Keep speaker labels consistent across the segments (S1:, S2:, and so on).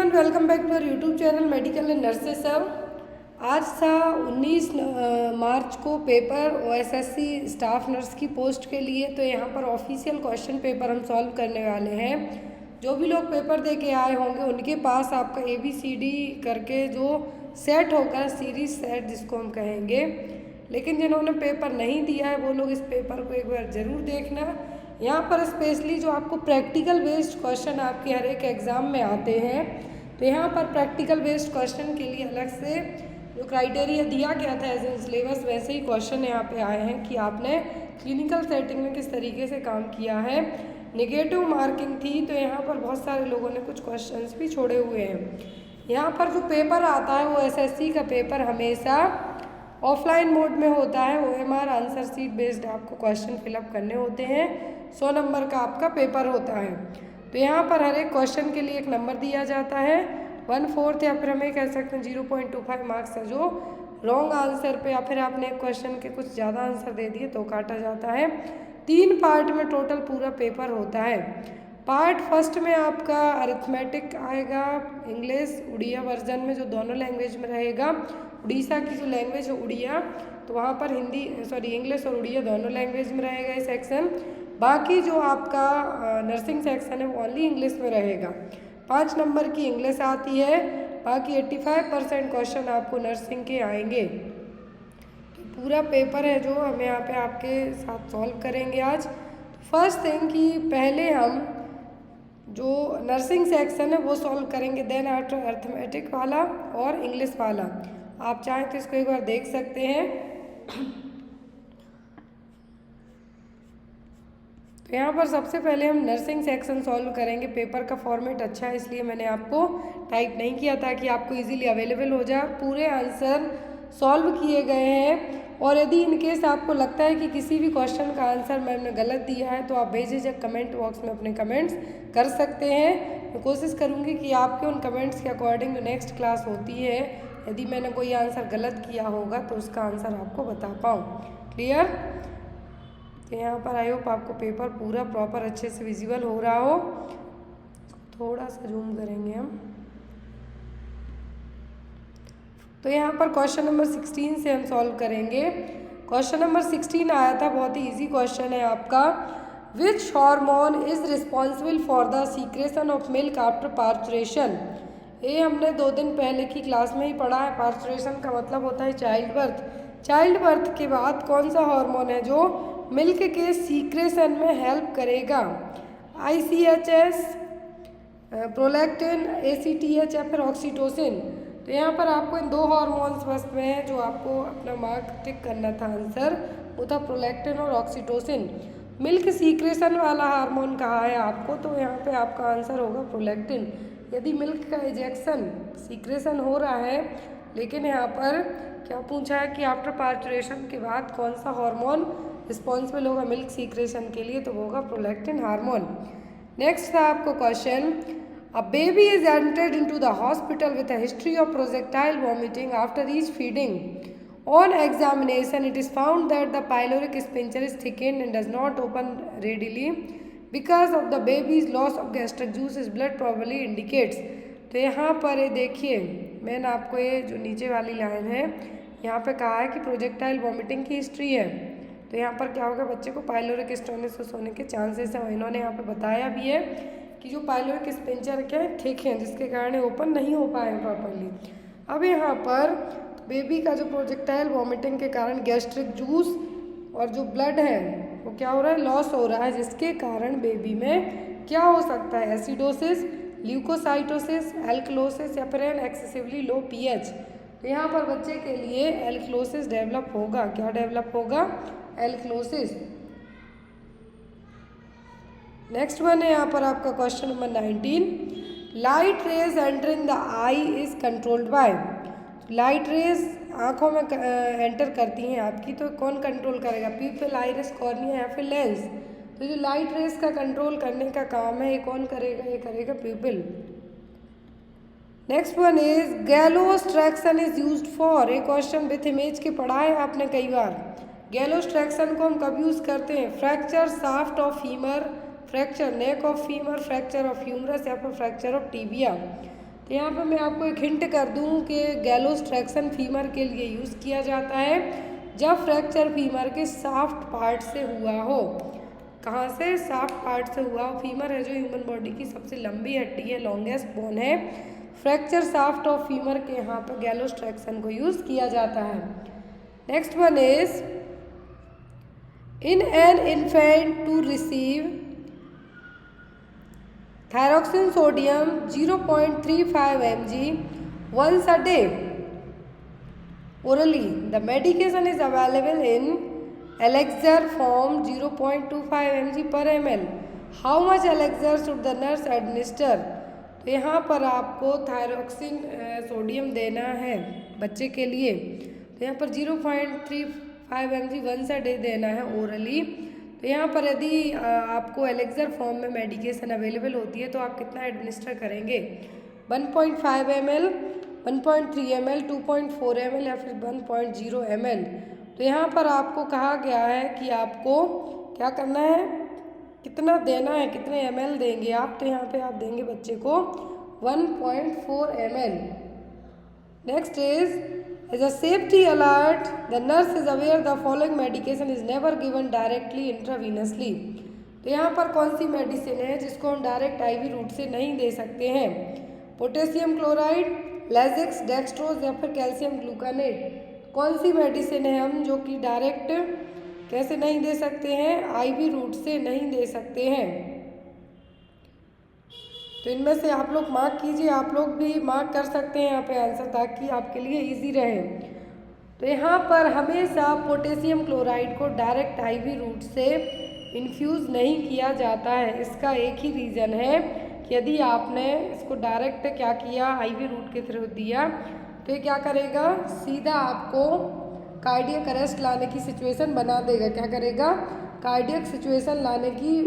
S1: Everyone, welcome back to our YouTube channel medical and nurses सब। आज था 19 मार्च को पेपर OSSC स्टाफ नर्स की पोस्ट के लिए। तो यहाँ पर ऑफिशियल क्वेश्चन पेपर हम सॉल्व करने वाले हैं। जो भी लोग पेपर दे के आए होंगे उनके पास आपका ABCD करके जो सेट होगा, सीरीज सेट जिसको हम कहेंगे, लेकिन जिन्होंने पेपर नहीं दिया है वो लोग इस पेपर को एक बार ज़रूर देखना। यहाँ पर स्पेशली जो आपको प्रैक्टिकल बेस्ड क्वेश्चन आपके हर एक एग्ज़ाम में आते हैं, तो यहाँ पर प्रैक्टिकल बेस्ड क्वेश्चन के लिए अलग से जो क्राइटेरिया दिया गया था एज ए सिलेबस, वैसे ही क्वेश्चन यहाँ पे आए हैं कि आपने क्लिनिकल सेटिंग में किस तरीके से काम किया है। नेगेटिव मार्किंग थी, तो यहाँ पर बहुत सारे लोगों ने कुछ क्वेश्चंस भी छोड़े हुए हैं। यहाँ पर जो पेपर आता है वो OSSC का पेपर हमेशा ऑफलाइन मोड में होता है। OMR आंसर सीट बेस्ड आपको क्वेश्चन फिलअप करने होते हैं। 100 नंबर का आपका पेपर होता है। तो यहाँ पर हर एक क्वेश्चन के लिए एक नंबर दिया जाता है, 1/4 या फिर हमें कह सकते हैं 0.25 मार्क्स है जो रॉन्ग आंसर पे या फिर आपने एक क्वेश्चन के कुछ ज़्यादा आंसर दे दिए तो काटा जाता है। 3 पार्ट में टोटल पूरा पेपर होता है। पार्ट फर्स्ट में आपका अरिथमेटिक आएगा, इंग्लिश उड़िया वर्जन में जो दोनों लैंग्वेज में रहेगा। उड़ीसा की जो लैंग्वेज है उड़िया, तो वहाँ पर इंग्लिश और उड़िया दोनों लैंग्वेज में रहेगा ये सेक्शन। बाकी जो आपका नर्सिंग सेक्शन है वो ओनली इंग्लिश में रहेगा। 5 नंबर की इंग्लिश आती है, बाकी 85% क्वेश्चन आपको नर्सिंग के आएंगे। पूरा पेपर है जो हम यहाँ पे आपके साथ सॉल्व करेंगे आज। फर्स्ट थिंग कि पहले हम जो नर्सिंग सेक्शन है वो सॉल्व करेंगे, देन आफ्टर अरिथमेटिक वाला और इंग्लिश वाला। आप चाहें तो इसको एक बार देख सकते हैं। तो यहाँ पर सबसे पहले हम नर्सिंग सेक्शन सॉल्व करेंगे। पेपर का फॉर्मेट अच्छा है इसलिए मैंने आपको टाइप नहीं किया ताकि आपको इजीली अवेलेबल हो जाए। पूरे आंसर सॉल्व किए गए हैं, और यदि इनकेस आपको लगता है कि किसी भी क्वेश्चन का आंसर मैंने गलत दिया है तो आप बेझिझक कमेंट बॉक्स में अपने कमेंट्स कर सकते हैं। मैं कोशिश करूँगी कि आपके उन कमेंट्स के अकॉर्डिंग जो नेक्स्ट क्लास होती है, यदि मैंने कोई आंसर गलत किया होगा तो उसका आंसर आपको बता पाऊँ। क्लियर? तो यहाँ पर आई होप आपको पेपर पूरा प्रॉपर अच्छे से विजिबल हो रहा हो। थोड़ा सा जूम करेंगे हम। तो यहाँ पर क्वेश्चन नंबर 16 से हम सॉल्व करेंगे। क्वेश्चन नंबर 16 आया था, बहुत ही इजी क्वेश्चन है आपका। Which hormone is responsible for the secretion of milk after parturition? ये हमने 2 दिन पहले की क्लास में ही पढ़ा है। पार्चुरेशन का मतलब होता है चाइल्ड बर्थ। चाइल्ड बर्थ के बाद कौन सा हार्मोन है जो मिल्क के सीक्रेशन में हेल्प करेगा? ICHS, प्रोलैक्टिन, ACTH या फिर ऑक्सीटोसिन? तो यहाँ पर आपको इन 2 हार्मोन्स फर्स्ट में है जो आपको अपना मार्क टिक करना था। आंसर वो था प्रोलैक्टिन और ऑक्सीटोसिन। मिल्क सीक्रेशन वाला हार्मोन कहा है आपको, तो यहाँ पे आपका आंसर होगा प्रोलैक्टिन। यदि मिल्क का इजेक्शन सीक्रेशन हो रहा है, लेकिन यहाँ पर क्या पूछा है कि आफ्टर पार्चुरेशन के बाद कौन सा हार्मोन रिस्पॉन्सिबल होगा मिल्क सीक्रेशन के लिए, तो वो होगा प्रोलैक्टिन हार्मोन। नेक्स्ट था आपको question, A baby is entered into the hospital with a history of projectile vomiting after each feeding. On examination, it is found that the pyloric sphincter is thickened and does not open readily because of the baby's loss of gastric juice. Blood probably indicates. तो यहाँ पर ये देखिए, मैंने आपको ये जो नीचे वाली लाइन है यहाँ पे कहा है कि प्रोजेक्टाइल वॉमिटिंग की हिस्ट्री है। तो यहाँ पर क्या होगा, बच्चे को पाइलोरिक स्टोनिस होने के चांसेस हैं। इन्होंने यहाँ पे बताया भी है कि जो पाइलोरिक स्पिंचर क्या है थिक है, जिसके कारण ओपन नहीं हो पाए प्रॉपर्ली। अब यहाँ पर बेबी का जो प्रोजेक्टाइल वॉमिटिंग के कारण गैस्ट्रिक जूस और जो ब्लड है वो क्या हो रहा है, लॉस हो रहा है, जिसके कारण बेबी में क्या हो सकता है, एसिडोसिस, ल्यूकोसाइटोसिस, एल्कलोसिस या फिर एक्सेसिवली लो pH। तो यहाँ पर बच्चे के लिए एल्कलोसिस डेवलप होगा। क्या डेवलप होगा? एल्कलोसिस। नेक्स्ट वन है यहाँ पर आपका question number 19, light rays entering the I is controlled by? Light rays आँखों में एंटर करती हैं आपकी, तो कौन कंट्रोल करेगा? पीपल, आइरिस, कॉर्निया या फिर लेंस? तो जो लाइट रेज का कंट्रोल करने का काम है ये कौन करेगा? ये करेगा people. Next one is gallows traction is used for? ये क्वेश्चन विथ इमेज के पढ़ा है आपने कई बार। गैलोस ट्रैक्शन को हम कब यूज़ करते हैं? Fracture shaft of femur, fracture neck of femur, fracture of humerus या फिर फ्रैक्चर ऑफ टीबिया। तो यहाँ पर मैं आपको एक हिंट कर दूँ कि गैलोस ट्रैक्शन फीमर के लिए यूज़ किया जाता है जब फ्रैक्चर फीमर के साफ्ट पार्ट से हुआ हो। कहाँ से? साफ्ट पार्ट से हुआ हो। फीमर है जो ह्यूमन बॉडी की सबसे लंबी हड्डी है, लॉन्गेस्ट बोन है। फ्रैक्चर साफ्ट ऑफ फीमर के यहाँ पर गैलोस ट्रैक्शन को यूज़ किया जाता है। Next one is in an infant to receive thyroxine sodium 0.35 mg once a day orally. The medication is available in elixir form 0.25 mg per ml. How much elixir should the nurse administer? तो यहाँ पर आपको thyroxine sodium देना है बच्चे के लिए। तो यहाँ पर 0.35 mg once a day देना है ओरली। तो यहाँ पर यदि आपको एलेक्सर फॉर्म में मेडिकेशन अवेलेबल होती है तो आप कितना एडमिनिस्टर करेंगे? 1.5 ml, 1.3 ml, 2.4 ml या फिर 1.0 ml। तो यहाँ पर आपको कहा गया है कि आपको क्या करना है, कितना देना है, कितने ml देंगे आप। तो यहाँ पे आप देंगे बच्चे को 1.4 ml। Next is As a safety alert, the nurse is aware the following medication is never given directly intravenously. तो यहाँ पर कौन सी मेडिसिन है जिसको हम डायरेक्ट आईवी रूट से नहीं दे सकते हैं? पोटेशियम क्लोराइड, लेजिक्स, डेक्सट्रोज या फिर कैल्शियम ग्लूकानेट। कौन सी मेडिसिन है हम जो कि डायरेक्ट कैसे नहीं दे सकते हैं? आईवी रूट से नहीं दे सकते हैं। तो इनमें से आप लोग मार्क कीजिए, आप लोग भी मार्क कर सकते हैं यहाँ पे आंसर, ताकि आपके लिए इजी रहे। तो यहाँ पर हमेशा पोटेशियम क्लोराइड को डायरेक्ट आईवी रूट से इन्फ्यूज़ नहीं किया जाता है। इसका एक ही रीज़न है कि यदि आपने इसको डायरेक्ट क्या किया, आईवी रूट के थ्रू दिया, तो ये क्या करेगा, सीधा आपको कार्डियक अरेस्ट लाने की सिचुएशन बना देगा। क्या करेगा? कार्डियक सिचुएशन लाने की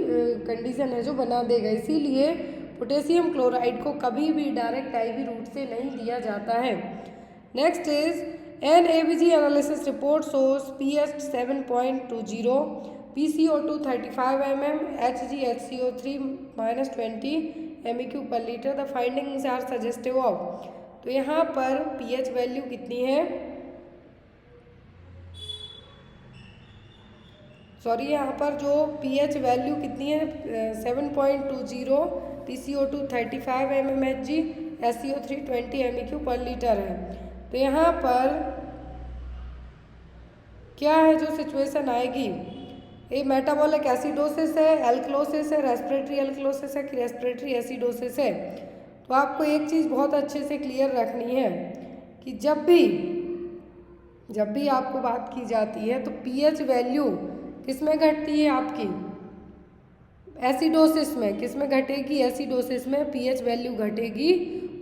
S1: कंडीशन है जो बना देगा। इसीलिए पोटेशियम क्लोराइड को कभी भी डायरेक्ट आईवी रूट से नहीं दिया जाता है। Next is an ABG analysis report shows pH 7.20, PCO2 35 mm, HgHCO3 -20 MEQ per liter। The findings are suggestive of. तो यहाँ पर पीएच वैल्यू कितनी है, सॉरी यहाँ पर जो पीएच वैल्यू कितनी है 7.20, PCO2 35 mm, Hg, HCO3 20 MEQ पर लीटर है। तो यहाँ पर क्या है जो सिचुएशन आएगी, ये मेटाबॉलिक एसिडोसिस है, एल्कलोसिस है, रेस्पिरेटरी एल्कलोसिस है कि रेस्पिरेटरी एसिडोसिस है। तो आपको एक चीज़ बहुत अच्छे से क्लियर रखनी है कि जब भी आपको बात की जाती है तो पीएच वैल्यू किस में घटती है आपकी, एसिडोसिस में। किस में घटेगी? एसिडोसिस में पीएच वैल्यू घटेगी।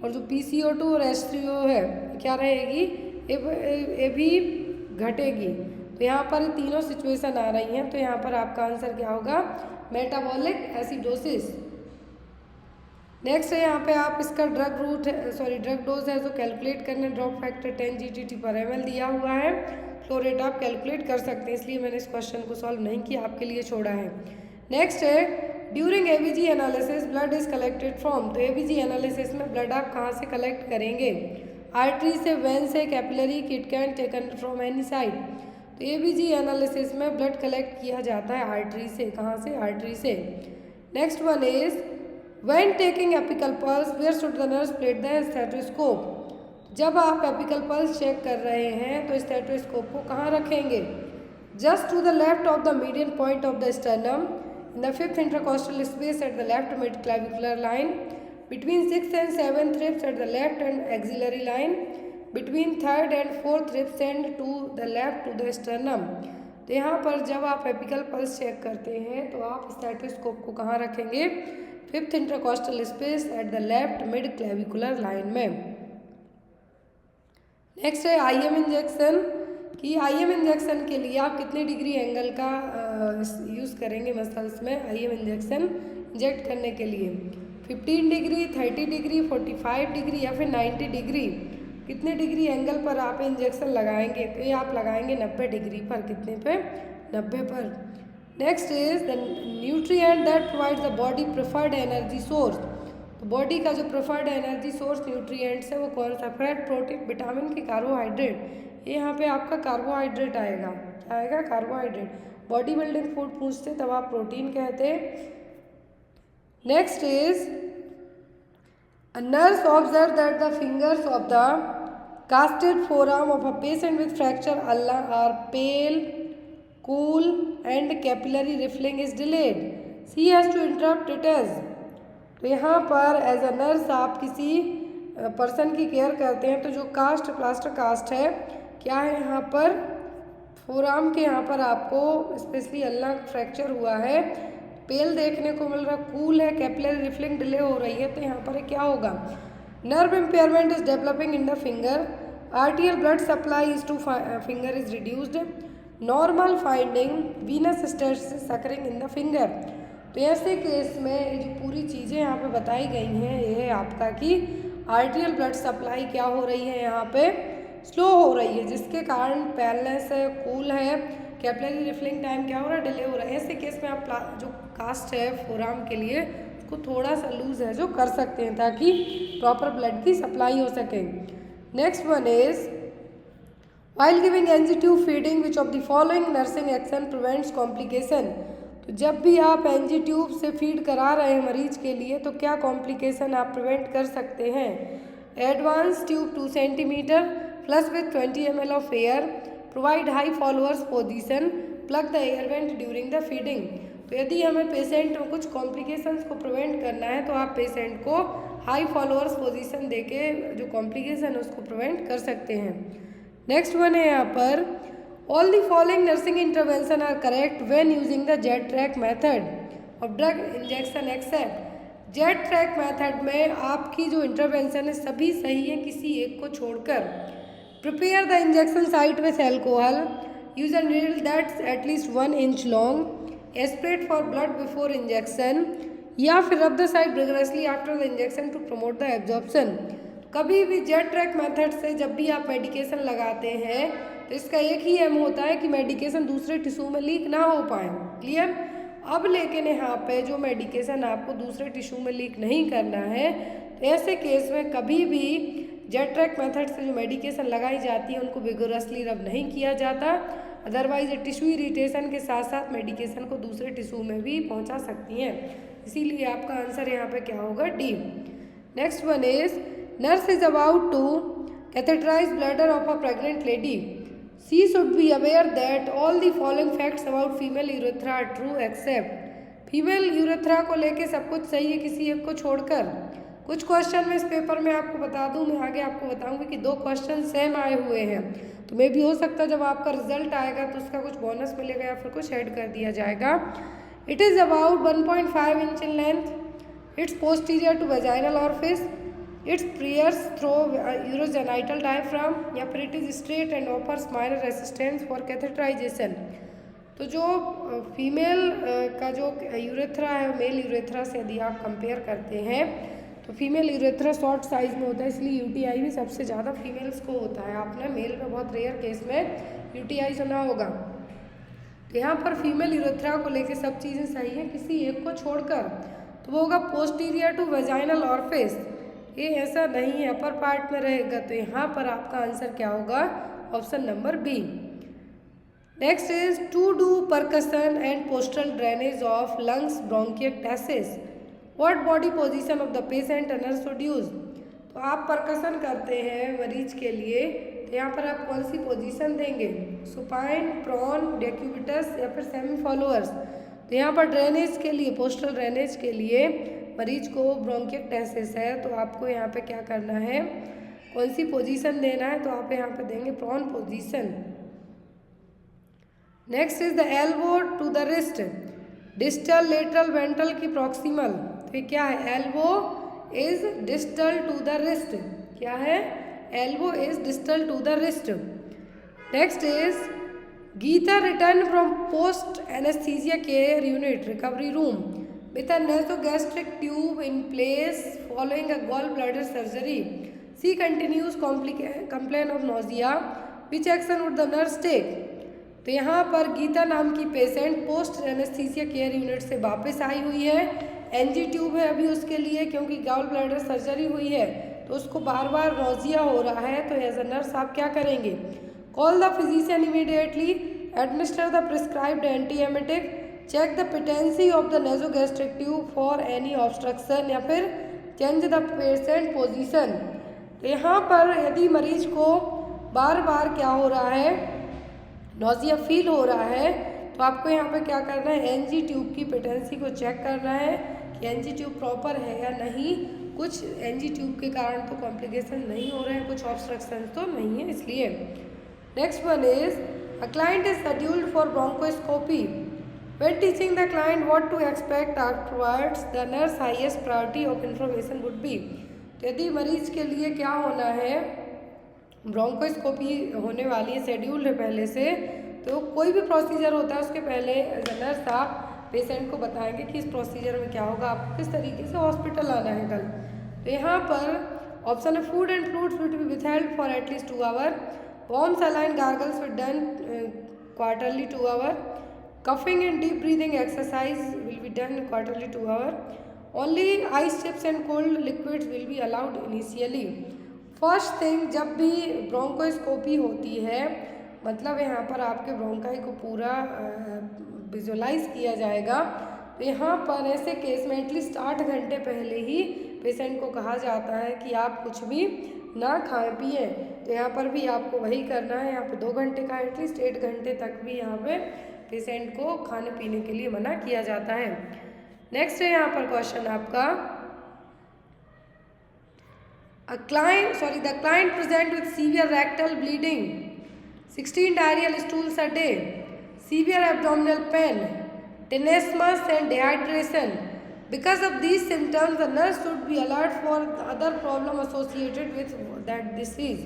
S1: और जो PCO2 और H3O है क्या रहेगी, ये भी घटेगी। तो यहाँ पर तीनों सिचुएशन आ रही हैं। तो यहाँ पर आपका आंसर क्या होगा, मेटाबॉलिक एसिडोसिस। नेक्स्ट है यहाँ पे आप इसका ड्रग डोज है जो कैलकुलेट करना, ड्रॉप फैक्टर 10 GTT पर ml दिया हुआ है। फ्लो रेट आप कैलकुलेट कर सकते हैं, इसलिए मैंने इस क्वेश्चन को सॉल्व नहीं किया, आपके लिए छोड़ा है। नेक्स्ट है during ABG analysis blood is collected from. तो एबीजी एनालिसिस में ब्लड आप कहाँ से कलेक्ट करेंगे, आर्टरी से, वेन से, capillary, kit can taken from any side. तो एबीजी एनालिसिस में ब्लड कलेक्ट किया जाता है आर्टरी से। कहाँ से? आर्टरी से। Next one is when taking apical pulse where should the nurse place the stethoscope. जब आप एपिकल पल्स चेक कर रहे हैं तो स्टेथोस्कोप को कहाँ रखेंगे, just to the left of the median point of the sternum, in the 5th intercostal space at the left mid clavicular line, between 6th and 7th ribs at the left and axillary line, between 3rd and 4th ribs and to the left to the sternum। तो यहाँ पर जब आप apical pulse check करते हैं तो आप stethoscope को कहाँ रखेंगे, 5th intercostal space at the left mid clavicular line में। नेक्स्ट है IM इंजेक्शन कि IM इंजेक्शन के लिए आप कितने डिग्री एंगल का यूज़ करेंगे मसल्स में IM इंजेक्शन इंजेक्ट करने के लिए, 15 डिग्री, 30 डिग्री, 45 डिग्री या फिर 90 डिग्री। कितने डिग्री एंगल पर आप इंजेक्शन लगाएंगे, तो ये आप लगाएंगे 90 डिग्री पर। कितने पे? 90 पर। Next is the nutrient that provides the body preferred energy source. तो बॉडी का जो प्रेफर्ड एनर्जी सोर्स न्यूट्रिएंट्स है वो कौन सा, फैट, प्रोटीन, विटामिन की कार्बोहाइड्रेट। ये यहाँ पे आपका कार्बोहाइड्रेट आएगा, क्या आएगा, कार्बोहाइड्रेट। बॉडी बिल्डिंग फूड पूछते तब आप प्रोटीन कहते। Next is a nurse observed that the fingers of the casted forearm of a patient with fracture ulna are pale, cool, and capillary riffling is delayed. She has to interrupt it as। तो यहाँ पर as a nurse आप किसी person की care करते हैं, तो जो कास्ट प्लास्टर कास्ट है, क्या है यहाँ पर, फोरआर्म के यहाँ पर आपको स्पेशली अल्ना फ्रैक्चर हुआ है, पेल देखने को मिल रहा, कूल है, कैपिलरी रिफलिंग डिले हो रही है, तो यहाँ पर क्या होगा, nerve impairment is developing in the finger, आर्टियल blood supply is two finger is reduced, normal finding Venus stasis occurring in the finger. तो ऐसे केस में ये जो पूरी चीज़ें यहाँ पे बताई गई हैं, ये है आपका कि आर्टियल ब्लड सप्लाई क्या हो रही है, यहाँ पे स्लो हो रही है, जिसके कारण पैलनेस है, कूल है, कैपिलरी रिफलिंग टाइम क्या हो रहा है, डिले हो रहा है। ऐसे केस में आप जो कास्ट है फोरआर्म के लिए उसको थोड़ा सा लूज है जो कर सकते हैं, ताकि प्रॉपर ब्लड की सप्लाई हो सके। Next one is while giving NG tube feeding which of the following nursing action prevents complication. तो जब भी आप एनजी ट्यूब से फीड करा रहे हैं मरीज के लिए, तो क्या कॉम्प्लिकेशन आप प्रिवेंट कर सकते हैं। Advance tube 2 centimetre flush with 20 ml of air, provide high followers position, plug the air vent during the feeding. तो यदि हमें पेशेंट में कुछ कॉम्प्लिकेशंस को प्रिवेंट करना है, तो आप पेशेंट को हाई फॉलोअर्स पोजीशन देके जो कॉम्प्लिकेशन है उसको प्रिवेंट कर सकते हैं। नेक्स्ट वन है यहाँ पर all the following nursing intervention are correct when using the jet track method of drug injection except. Jet track method में आपकी जो इंटरवेंशन है सभी सही है किसी एक को छोड़कर। Prepare the injection site with alcohol, use a needle that's at least 1 inch long, aspirate for blood before injection, या फिर rub the site vigorously after the injection to promote the absorption. कभी भी जेट ट्रैक मेथड से जब भी आप medication लगाते हैं, तो इसका एक ही एम होता है कि मेडिकेशन दूसरे टिश्यू में लीक ना हो पाए। क्लियर। अब लेकिन यहाँ पे जो मेडिकेशन आपको दूसरे टिश्यू में लीक नहीं करना है, तो ऐसे केस में कभी भी जेट ट्रैक मेथड से जो मेडिकेशन लगाई जाती है उनको विगोरसली रब नहीं किया जाता, अदरवाइज टिश्यू इरिटेशन के साथ साथ मेडिकेशन को दूसरे टिश्यू में भी पहुंचा सकती हैं। इसीलिए आपका आंसर यहाँ पे क्या होगा, D. Next one is nurse is about to catheterise bladder of a pregnant lady, she should be aware that all the following facts about female urethra are true except. Female urethra को लेके सब कुछ सही है किसी एक को छोड़कर। कुछ क्वेश्चन में इस पेपर में आपको बता दूं, मैं आगे आपको बताऊंगी कि 2 क्वेश्चन सेम आए हुए हैं, तो मे भी हो सकता है जब आपका रिजल्ट आएगा तो उसका कुछ बोनस मिलेगा या फिर कुछ ऐड कर दिया जाएगा। It is about 1.5 inch in length, it's posterior to vaginal orifice, it's pierces through urogenital diaphragm, या फिर it is straight and offers minor resistance for catheterization. तो जो फीमेल का जो यूरेथ्रा है मेल यूरेथ्रा से यदि आप कंपेयर करते हैं, तो फीमेल यूरेथ्रा शॉर्ट साइज में होता है, इसलिए यूटीआई भी सबसे ज़्यादा फीमेल्स को होता है। आपने मेल में बहुत रेयर केस में यूटीआई सुना होगा। तो यहाँ पर फीमेल यूरेथ्रा को लेके सब चीज़ें सही हैं किसी एक को छोड़कर, तो वो होगा पोस्टीरियर टू वेजाइनल ऑरिफिस। ये ऐसा नहीं है, अपर पार्ट में रहेगा, तो यहाँ पर आपका आंसर क्या होगा, option number B. Next is to do percussion and postal drainage of lungs bronchiectasis, what body position of the patient nurse should use. तो आप परकशन करते हैं मरीज के लिए, तो यहाँ पर आप कौन सी पोजीशन देंगे, सुपाइन, प्रॉन, डेक्यूबिटस या फिर सेमी फॉलोअर्स। तो यहाँ पर ड्रेनेज के लिए, पोस्टल ड्रेनेज के लिए मरीज को ब्रोंकिएक्टेसिस है, तो आपको यहाँ पे क्या करना है, कौन सी पोजीशन देना है, तो आप यहाँ पे देंगे prone position. Next is the elbow to the wrist, distal, lateral, ventral की प्रॉक्सिमल। तो ये क्या है, elbow is distal to the wrist, क्या है, elbow is distal to the wrist. Next is Gita return from post anesthesia care unit recovery room with a nasogastric tube in place following a gall bladder surgery, she continues complain of nausea, which action would the nurse take. तो यहाँ पर गीता नाम की patient post anesthesia care unit से वापस आई हुई है, NG tube है अभी उसके लिए, क्योंकि गॉल ब्लैडर सर्जरी हुई है तो उसको बार बार नोजिया हो रहा है। तो एज अ नर्स आप क्या करेंगे? Call the physician immediately, administer the prescribed antiemetic, check the patency of the nasogastric tube for any obstruction, या फिर चेंज द पेशेंट पोजीशन। तो यहाँ पर यदि मरीज को बार बार क्या हो रहा है, नोजिया फील हो रहा है, तो आपको यहाँ पे क्या करना है, एनजी ट्यूब की पेटेंसी को चेक करना है कि एनजी ट्यूब प्रॉपर है या नहीं। कुछ एनजी ट्यूब के कारण तो कॉम्प्लिकेशन नहीं हो रहे हैं, कुछ ऑब्स्ट्रक्शन तो नहीं है इसलिए। Next one is a client is scheduled for bronchoscopy. When teaching the client what to expect afterwards, the nurse highest priority of information would be। तो यदि मरीज के लिए क्या होना है, ब्रोंकोस्कोपी होने वाली है, शेड्यूल्ड है पहले से, तो कोई भी प्रोसीजर होता है उसके पहले नर्स आप पेशेंट को बताएंगे कि इस प्रोसीजर में क्या होगा, आपको किस तरीके से हॉस्पिटल आना है कल। तो यहाँ पर ऑप्शन है food and fruits will be withheld for at least 2 hour, warm saline gargles will done quarterly 2 hour, coughing and deep breathing exercise will be done quarterly 2 hours, only ice chips and cold liquids will be allowed initially। First thing, जब भी bronchoscopy होती है मतलब यहाँ पर आपके bronchi को पूरा विजुअलाइज किया जाएगा, तो यहाँ पर ऐसे केस में एटलीस्ट 8 घंटे पहले ही पेशेंट को कहा जाता है कि आप कुछ भी ना खाएं पिए। तो यहाँ पर भी आपको वही करना है, यहाँ पे 2 घंटे का एटलीस्ट 8 घंटे तक भी यहाँ पे पेशेंट को खाने पीने के लिए मना किया जाता है। नेक्स्ट है यहाँ पर क्वेश्चन आपका, the client present with severe rectal bleeding, 16 diarrhoeal stools a day, severe abdominal pain, tenesmus and dehydration. Because of these symptoms, the nurse should be alert for the other problem associated with that disease।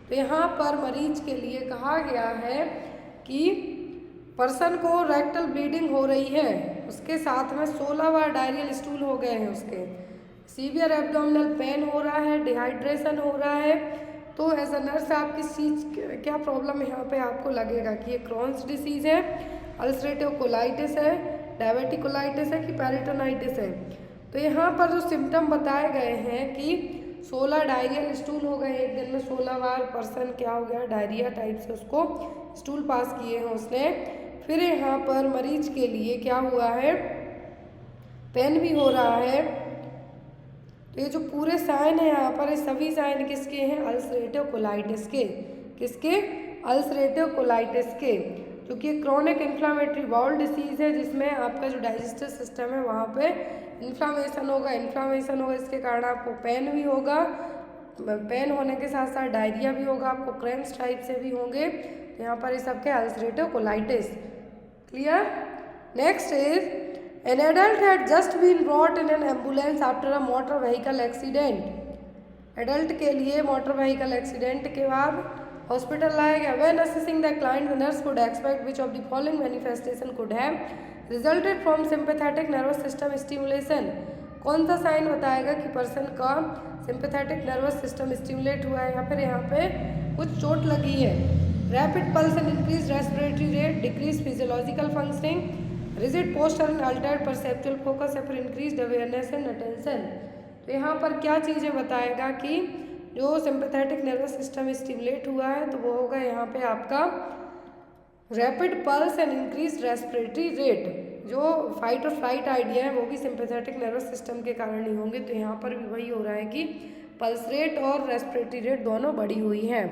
S1: तो यहाँ पर मरीज के लिए कहा गया है कि पर्सन को रेक्टल ब्लीडिंग हो रही है, उसके साथ में 16 बार डायरियल स्टूल हो गए हैं, उसके सीवियर एब्डोमिनल पेन हो रहा है, डिहाइड्रेशन हो रहा है। तो एज अ नर्स आप किस चीज़ क्या प्रॉब्लम यहाँ पे आपको लगेगा कि ये क्रॉन्स डिसीज़ है, अल्सरेटिव कोलाइटिस है, डायबिटिकोलाइटिस है कि पेरिटोनाइटिस है। तो यहाँ पर जो सिम्टम बताए गए हैं कि 16 डायरियल स्टूल हो गए एक दिन में, 16 बार पर्सन क्या हो गया, डायरिया टाइप से उसको स्टूल पास किए हैं उसने। फिर यहाँ पर मरीज के लिए क्या हुआ है, पेन भी हो रहा है। तो ये जो पूरे साइन है यहाँ पर, ये सभी साइन किसके हैं, अल्सरेटिव कोलाइटिस के। किसके? अल्सरेटिव कोलाइटिस के, क्योंकि क्रोनिक इन्फ्लामेटरी बाउल डिसीज़ है जिसमें आपका जो डाइजेस्टिव सिस्टम है वहाँ पे इन्फ्लामेशन होगा, इसके कारण आपको पेन भी होगा, पेन होने के साथ साथ डायरिया भी होगा, आपको क्रैम्स टाइप से भी होंगे। तो यहाँ पर ये सबके ulcerative colitis. Clear? Next is an adult had just been brought in an ambulance after a motor vehicle accident. Adult के लिए मोटर व्हीकल एक्सीडेंट के बाद हॉस्पिटल लाया गया। When assessing the client, the nurse could expect which of the following manifestation could have resulted from sympathetic nervous system stimulation. कौन सा sign बताएगा कि पर्सन का सिंपैथेटिक नर्वस सिस्टम स्टिमुलेट हुआ है, या फिर यहाँ पे कुछ चोट लगी है। Rapid pulse and increase respiratory rate, decrease physiological functioning, rigid posture and Altered perceptual focus, या फिर इंक्रीज अवेयरनेस एंड अटेंशन। तो यहाँ पर क्या चीज़ें बताएगा कि जो सिंपैथेटिक नर्वस सिस्टम स्टिमुलेट हुआ है, तो वो होगा यहाँ पे आपका rapid pulse and increase respiratory rate. जो फाइट और फ्लाइट आइडिया है वो भी सिंपैथेटिक नर्वस सिस्टम के कारण ही होंगे। तो यहाँ पर भी वही हो रहा है कि पल्स रेट और रेस्पिरेटरी रेट दोनों बढ़ी हुई हैं।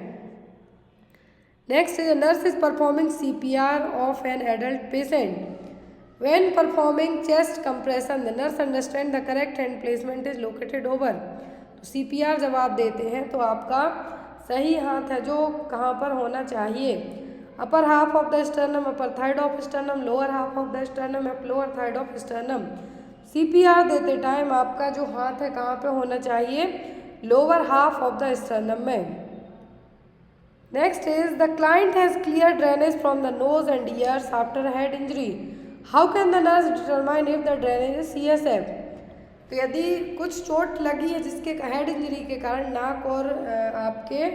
S1: Next, nurse is performing CPR of an adult patient. When performing chest compression, the nurse understand the correct hand placement is located over. तो CPR जब आप देते हैं तो आपका सही हाथ है जो कहाँ पर होना चाहिए, upper half of the sternum, upper third of sternum, lower half of the sternum, lower third of sternum. CPR देते टाइम आपका जो हाथ है कहाँ पे होना चाहिए, lower half of the sternum में। Next is the client has clear drainage from the nose and ears after head injury. How can the nurse determine if the drainage is CSF। तो यदि कुछ चोट लगी है जिसके हेड इंजरी के कारण नाक और आपके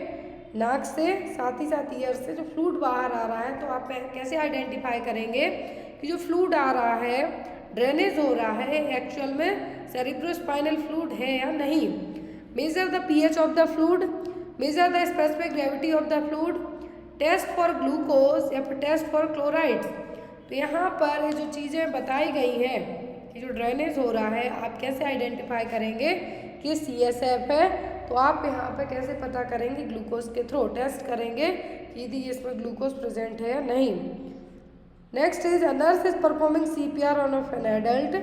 S1: नाक से साथ ही साथ ईयर से जो फ्लूइड बाहर आ रहा है, तो आप कैसे आइडेंटिफाई करेंगे कि जो फ्लूइड आ रहा है ड्रेनेज हो रहा है एक्चुअल में सेरिब्रोस्पाइनल फ्लूइड है या नहीं। Measure the pH of the fluid, measure the specific gravity of the fluid, test for glucose या फिर टेस्ट फॉर क्लोराइड्स। तो यहाँ पर ये जो चीज़ें बताई गई हैं कि जो ड्रेनेज हो रहा है आप कैसे आइडेंटिफाई करेंगे कि CSF है, तो आप यहाँ पे कैसे पता करेंगे, ग्लूकोज के थ्रू टेस्ट करेंगे कि यदि इसमें ग्लूकोज प्रेजेंट है या नहीं। Next is a nurse is performing CPR on off an adult,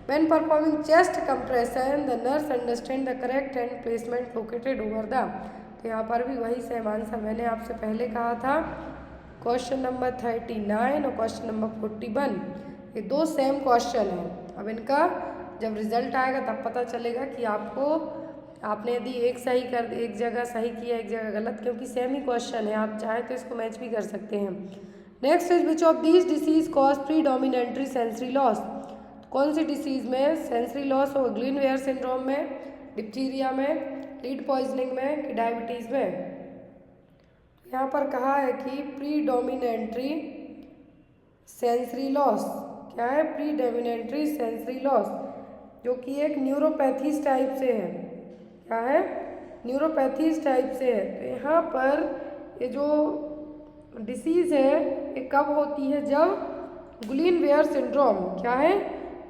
S1: when performing chest compression the nurse understand the correct hand placement located over the. तो यहाँ पर भी वही सेम आंसर मैंने आपसे पहले कहा था, क्वेश्चन नंबर 39 और क्वेश्चन नंबर 41, ये दो सेम क्वेश्चन हैं। अब इनका जब रिजल्ट आएगा तब पता चलेगा कि आपने यदि एक जगह सही किया एक जगह गलत, क्योंकि सेम ही क्वेश्चन है, आप चाहे तो इसको मैच भी कर सकते हैं। Next is which of these disease cause predominantly sensory loss. कौन सी डिसीज में सेंसरी लॉस हो, ग्लीनवेयर सिंड्रोम में, डिप्थीरिया में, लीड पॉइजनिंग में कि डायबिटीज़ में। यहाँ पर कहा है कि प्रीडोमिनेंटरी सेंसरी लॉस, क्या है प्रीडोमिनेंटरी सेंसरी लॉस, जो कि एक न्यूरोपैथीज टाइप से है, क्या है न्यूरोपैथीज टाइप से है। तो यहाँ पर ये जो डिसीज़ है ये कब होती है, जब ग्लीनवेयर सिंड्रोम, क्या है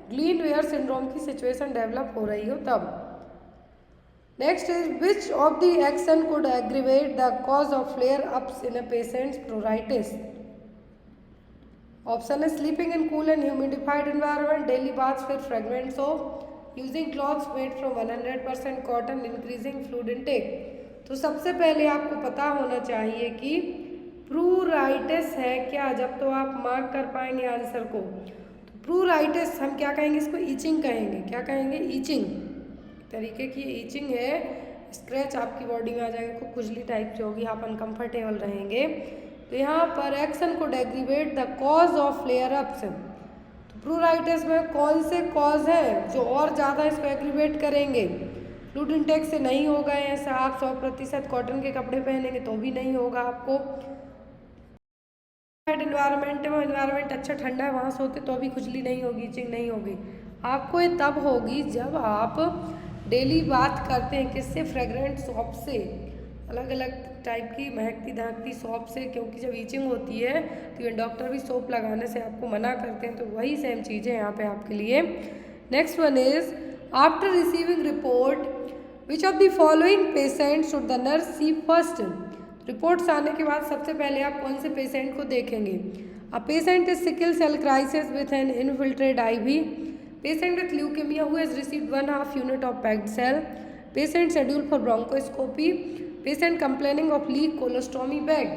S1: ग्लीनवेयर सिंड्रोम की सिचुएशन डेवलप हो रही हो तब। Next is which of the action could aggravate the cause of flare ups in a patients pruritus. Option है sleeping in cool and humidified environment, daily baths with fragrant soap, using clothes made from 100% cotton, increasing fluid intake. तो सबसे पहले आपको पता होना चाहिए कि pruritus है क्या, जब तो आप मार्क कर पाएंगे आंसर को। तो प्रूराइटिस हम क्या कहेंगे, इसको ईचिंग कहेंगे, क्या कहेंगे ईचिंग, तरीके की ईचिंग है, स्क्रैच आपकी बॉडी में आ जाएगा, खूब खुजली टाइप से होगी, आप अनकंफर्टेबल रहेंगे। तो यहाँ पर एक्शन को aggravate the cause of flare ups. तो प्रूराइटिस में कौन से कॉज हैं जो और ज़्यादा इसको एग्रीवेट करेंगे, फ्लूइड इंटेक से नहीं होगा, ऐसा आप 100% कॉटन के कपड़े पहनेंगे तो भी नहीं होगा आपको, एनवायरनमेंट में एनवायरनमेंट अच्छा ठंडा है वहाँ सोते तो भी खुजली नहीं होगी, ईचिंग नहीं होगी। आपको ये तब होगी जब आप डेली बात करते हैं किससे, फ्रेगरेंट सॉप से, अलग अलग टाइप की महकती दहकती सॉप से, क्योंकि जब ईचिंग होती है तो ये डॉक्टर भी सोप लगाने से आपको मना करते हैं, तो वही सेम चीज़ें यहाँ पे आपके लिए। Next one is after receiving report which of the following patient should the nurse see first. Reports आने के बाद सबसे पहले आप कौन से पेशेंट को देखेंगे। A patient is sickle cell crisis with an infiltrate IV, patient with leukemia who has received 1/2 unit of packed cell, patient schedule for bronchoscopy, patient complaining of leak colostomy bag.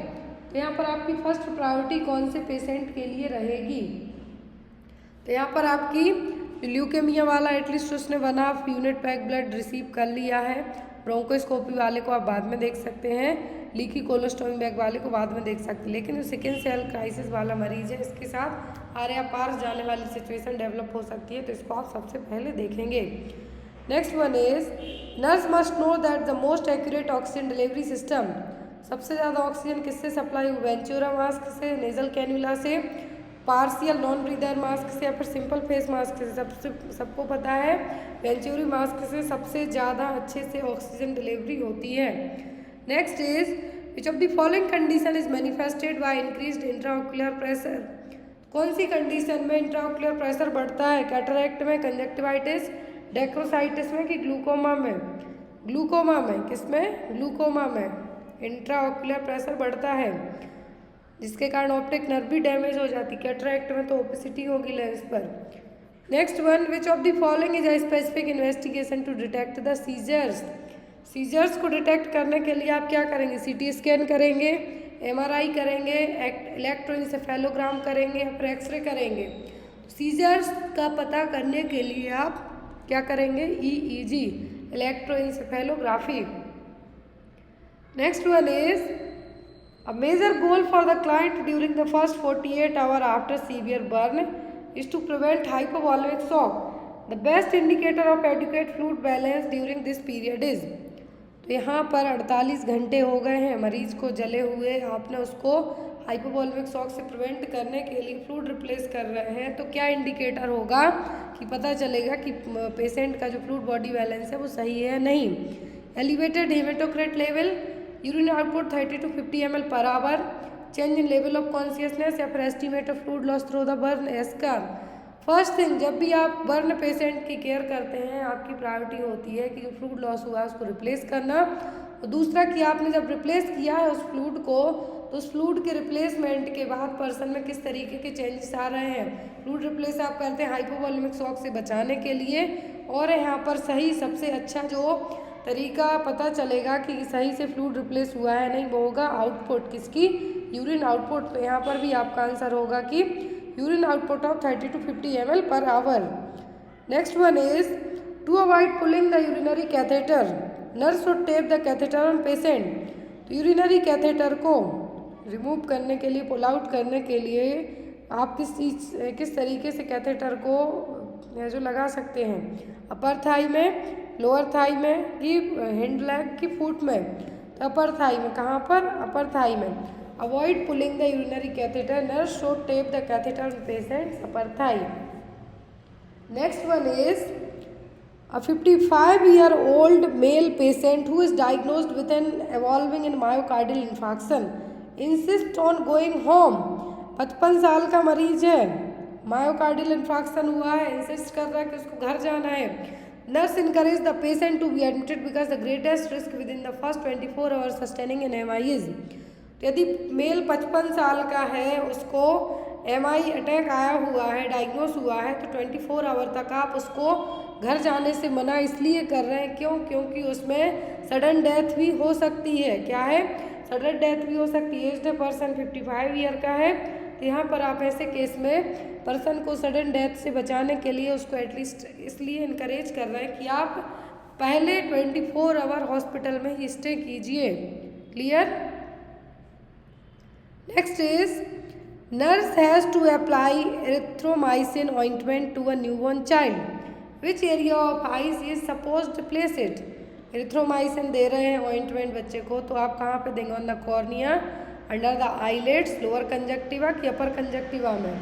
S1: तो यहाँ पर आपकी first priority कौन से patient के लिए रहेगी, तो यहाँ पर आपकी ल्यूकेमिया वाला एटलीस्ट उसने 1/2 यूनिट पैक ब्लड रिसीव कर लिया है, ब्रोंकोस्कोपी वाले को आप बाद में देख सकते हैं, लीकी कोलोस्टोमी बैग वाले को बाद में देख सकते हैं, लेकिन जो सिकल सेल क्राइसिस वाला मरीज है इसके साथ आर या पार जाने वाली सिचुएशन डेवलप हो सकती है, तो इसको आप सबसे पहले देखेंगे। Next one is nurse must know that the most accurate oxygen delivery system, सबसे ज़्यादा ऑक्सीजन किससे सप्लाई हो, वेंचुरा मास्क से, नेजल कैन्युला से, पार्शियल नॉन ब्रीदर मास्क से या फिर सिंपल फेस मास्क से। सबको पता है वेंचुरी मास्क से सबसे ज़्यादा अच्छे से ऑक्सीजन डिलीवरी होती है। Next is which of the following condition is manifested by increased intraocular pressure, कौन सी कंडीशन में इंट्राओक्युलर प्रेशर बढ़ता है, कैटरैक्ट में, कंजक्टिवाइटिस, डेक्रोसाइटिस में कि ग्लूकोमा में। ग्लूकोमा में, किसमें, ग्लूकोमा में इंट्राओक्युलर प्रेशर बढ़ता है, जिसके कारण ऑप्टिक नर्व भी डैमेज हो जाती है, कैटरैक्ट में तो ओपेसिटी होगी लेंस पर। Next one which of the following is a specific investigation to detect the seizures, seizures को डिटेक्ट करने के लिए आप क्या करेंगे, CT स्कैन करेंगे, MRI करेंगे, इलेक्ट्रोएन्सेफेलोग्राम करेंगे या फिर एक्सरे करेंगे। सीजर्स का पता करने के लिए आप क्या करेंगे, EEG electroencephalography. Next one is a major goal for the client during the first 48 hours after severe burn is to prevent hypovolemic shock. The best indicator of adequate fluid balance during this period is, तो यहाँ पर 48 घंटे हो गए हैं मरीज को जले हुए, आपने उसको हाइपोवॉल्मिक शॉक से प्रिवेंट करने के लिए फ्लूइड रिप्लेस कर रहे हैं, तो क्या इंडिकेटर होगा कि पता चलेगा कि पेशेंट का जो फ्लूइड बॉडी बैलेंस है वो सही है या नहीं। Elevated haematocrit level, urine output 30 to 50 ml per hour, change in level of consciousness या फिर estimate of fluid loss through the burn eschar. First thing, जब भी आप बर्न पेशेंट की केयर करते हैं आपकी प्रायोरिटी होती है कि जो फ्लूइड लॉस हुआ है उसको रिप्लेस करना, और दूसरा कि आपने जब रिप्लेस किया है उस फ्लूइड को तो उस फ्लूइड के रिप्लेसमेंट के बाद पर्सन में किस तरीके के चेंजेस आ रहे हैं। फ्लूइड रिप्लेस आप करते हैं हाइपोवॉल्मिक शॉक से बचाने के लिए, और यहाँ पर सही सबसे अच्छा जो तरीका पता चलेगा कि सही से फ्लूइड रिप्लेस हुआ है नहीं, वो होगा आउटपुट किसकी, यूरिन आउटपुट। तो यहाँ पर भी आपका आंसर होगा कि urine output of 30 to 50 ml per hour. Next one is to avoid pulling the urinary catheter, nurse should tape the catheter on patient. तो यूरिनरी कैथेटर को रिमूव करने के लिए, पुल आउट करने के लिए आप किस तरीके से कैथेटर को जो लगा सकते हैं, अपर थाई में, लोअर थाई में, कि हैंड लेग की फुट में। तो अपर थाई में, कहाँ पर, अपर थाई में। Avoid pulling the urinary catheter, nurse should tape the catheter on patient's upper thigh. Next one is a 55-year-old male patient who is diagnosed with an evolving in myocardial infarction insists on going home। 55 साल का मरीज है, myocardial infarction हुआ है, insist कर रहा है कि उसको घर जाना है। Nurse encourage the patient to be admitted because the greatest risk within the first 24 hours sustaining an MI is. तो यदि मेल 55 साल का है, उसको MI अटैक आया हुआ है, डायग्नोस हुआ है, तो 24 आवर तक आप उसको घर जाने से मना इसलिए कर रहे हैं, क्यों, क्योंकि उसमें सडन डेथ भी हो सकती है। क्या है, सडन डेथ भी हो सकती है। एज्ड पर्सन 55 ईयर का है, तो यहाँ पर आप ऐसे केस में पर्सन को सडन डेथ से बचाने के लिए उसको एटलीस्ट इसलिए इनकरेज कर रहे हैं कि आप पहले 24 आवर हॉस्पिटल में ही स्टे कीजिए। Clear. Next is nurse has to apply erythromycin ointment to a newborn child. Which area of eyes is suppose to place it. Erythromycin दे रहे हैं ऑइंटमेंट बच्चे को, तो आप कहाँ पे देंगे, on the cornea, under the eyelids, lower conjunctiva कि अपर कंजक्टिवा में।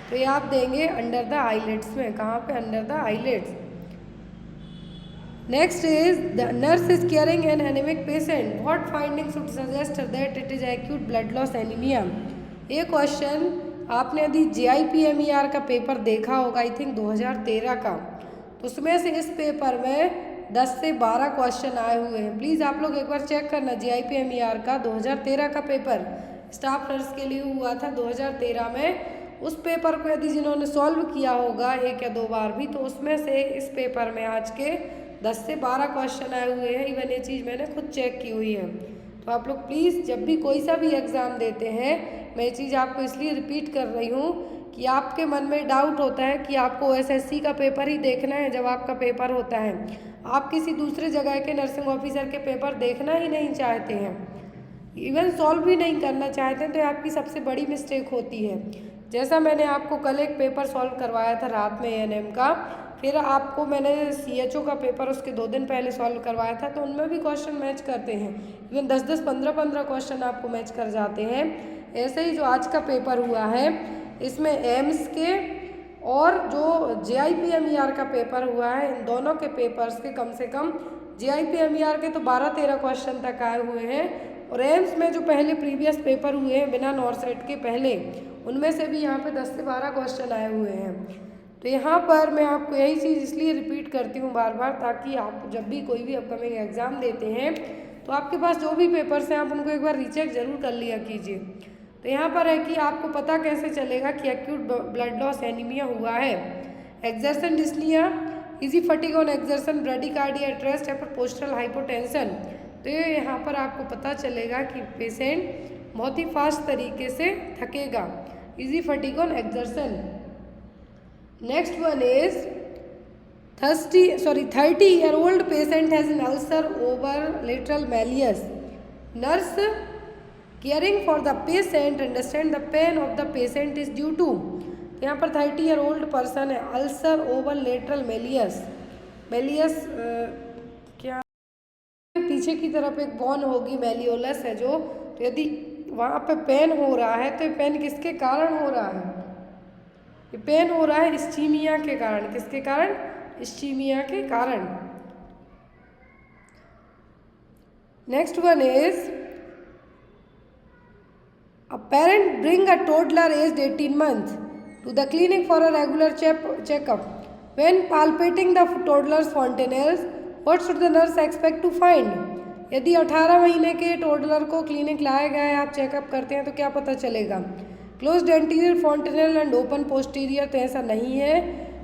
S1: तो ये आप देंगे अंडर द आईलेट्स में, कहाँ पे, under the eyelids. Next is the nurse is caring an anemic patient, what findings would suggest that it is acute blood loss anemia. ये क्वेश्चन आपने यदि JIPMER का पेपर देखा होगा, आई थिंक 2013 का, तो उसमें से इस पेपर में 10 से 12 क्वेश्चन आए हुए हैं। प्लीज़ आप लोग एक बार चेक करना, JIPMER का 2013 का पेपर स्टाफ नर्स के लिए हुआ था 2013 में। उस पेपर को यदि जिन्होंने सॉल्व किया होगा 1 या 2 बार भी, तो उसमें से इस पेपर में आज के 10 से 12 क्वेश्चन आए हुए हैं। इवन ये चीज़ मैंने खुद चेक की हुई है। तो आप लोग प्लीज़ जब भी कोई सा भी एग्ज़ाम देते हैं, मैं ये चीज़ आपको इसलिए रिपीट कर रही हूँ कि आपके मन में डाउट होता है कि आपको OSSC का पेपर ही देखना है जब आपका पेपर होता है, आप किसी दूसरे जगह के नर्सिंग ऑफिसर के पेपर देखना ही नहीं चाहते हैं, इवन सॉल्व भी नहीं करना चाहते हैं, तो आपकी सबसे बड़ी मिस्टेक होती है। जैसा मैंने आपको कल एक पेपर सॉल्व करवाया था रात में ANM का, फिर आपको मैंने CHO का पेपर उसके 2 दिन पहले सॉल्व करवाया था, तो उनमें भी क्वेश्चन मैच करते हैं, इवन 10-10, 15-15 क्वेश्चन आपको मैच कर जाते हैं। ऐसे ही जो आज का पेपर हुआ है, इसमें एम्स के और जो JIPMER का पेपर हुआ है, इन दोनों के पेपर्स के कम से कम JIPMER के तो 12-13 क्वेश्चन तक आए हुए हैं, और एम्स में जो पहले प्रीवियस पेपर हुए हैं बिना नॉर्सेट के पहले, उनमें से भी यहाँ पे 10 से 12 क्वेश्चन आए हुए हैं। तो यहाँ पर मैं आपको यही चीज़ इसलिए रिपीट करती हूँ बार बार, ताकि आप जब भी कोई भी अपकमिंग एग्ज़ाम देते हैं तो आपके पास जो भी पेपर्स हैं आप उनको एक बार रीचेक ज़रूर कर लिया कीजिए। तो यहाँ पर है कि आपको पता कैसे चलेगा कि एक्यूट ब्लड लॉस एनीमिया हुआ है। Exertion dyspnea, easy fatigue on exertion, bradycardia at rest या फिर पोस्टरल हाइपोटेंशन। तो ये यहाँ पर आपको पता चलेगा कि पेशेंट बहुत ही फास्ट तरीके से थकेगा, easy fatigue on exertion. Next one is 30-year-old patient has an ulcer over lateral malleus. Nurse caring for the patient understand the pain of the patient is due to। तो यहाँ पर 30-year-old person है, ulcer over lateral Méliès. Méliès क्या पीछे की तरफ एक bone होगी, मेलियोलस है जो, तो यदि वहाँ पे पेन हो रहा है, तो ये पेन किसके कारण हो रहा है? ये पेन हो रहा है इस्चीमिया के कारण। किसके कारण? इस्चीमिया के कारण। Next one is a parent bring a toddler aged 18 months to the clinic for a regular checkup. When palpating the toddler's fontanelles, what should the nurse expect to find? यदि 18 महीने के toddler को clinic लाया गया है, आप checkup करते हैं तो क्या पता चलेगा? Closed anterior fontanelle and open posterior, तो ऐसा नहीं है।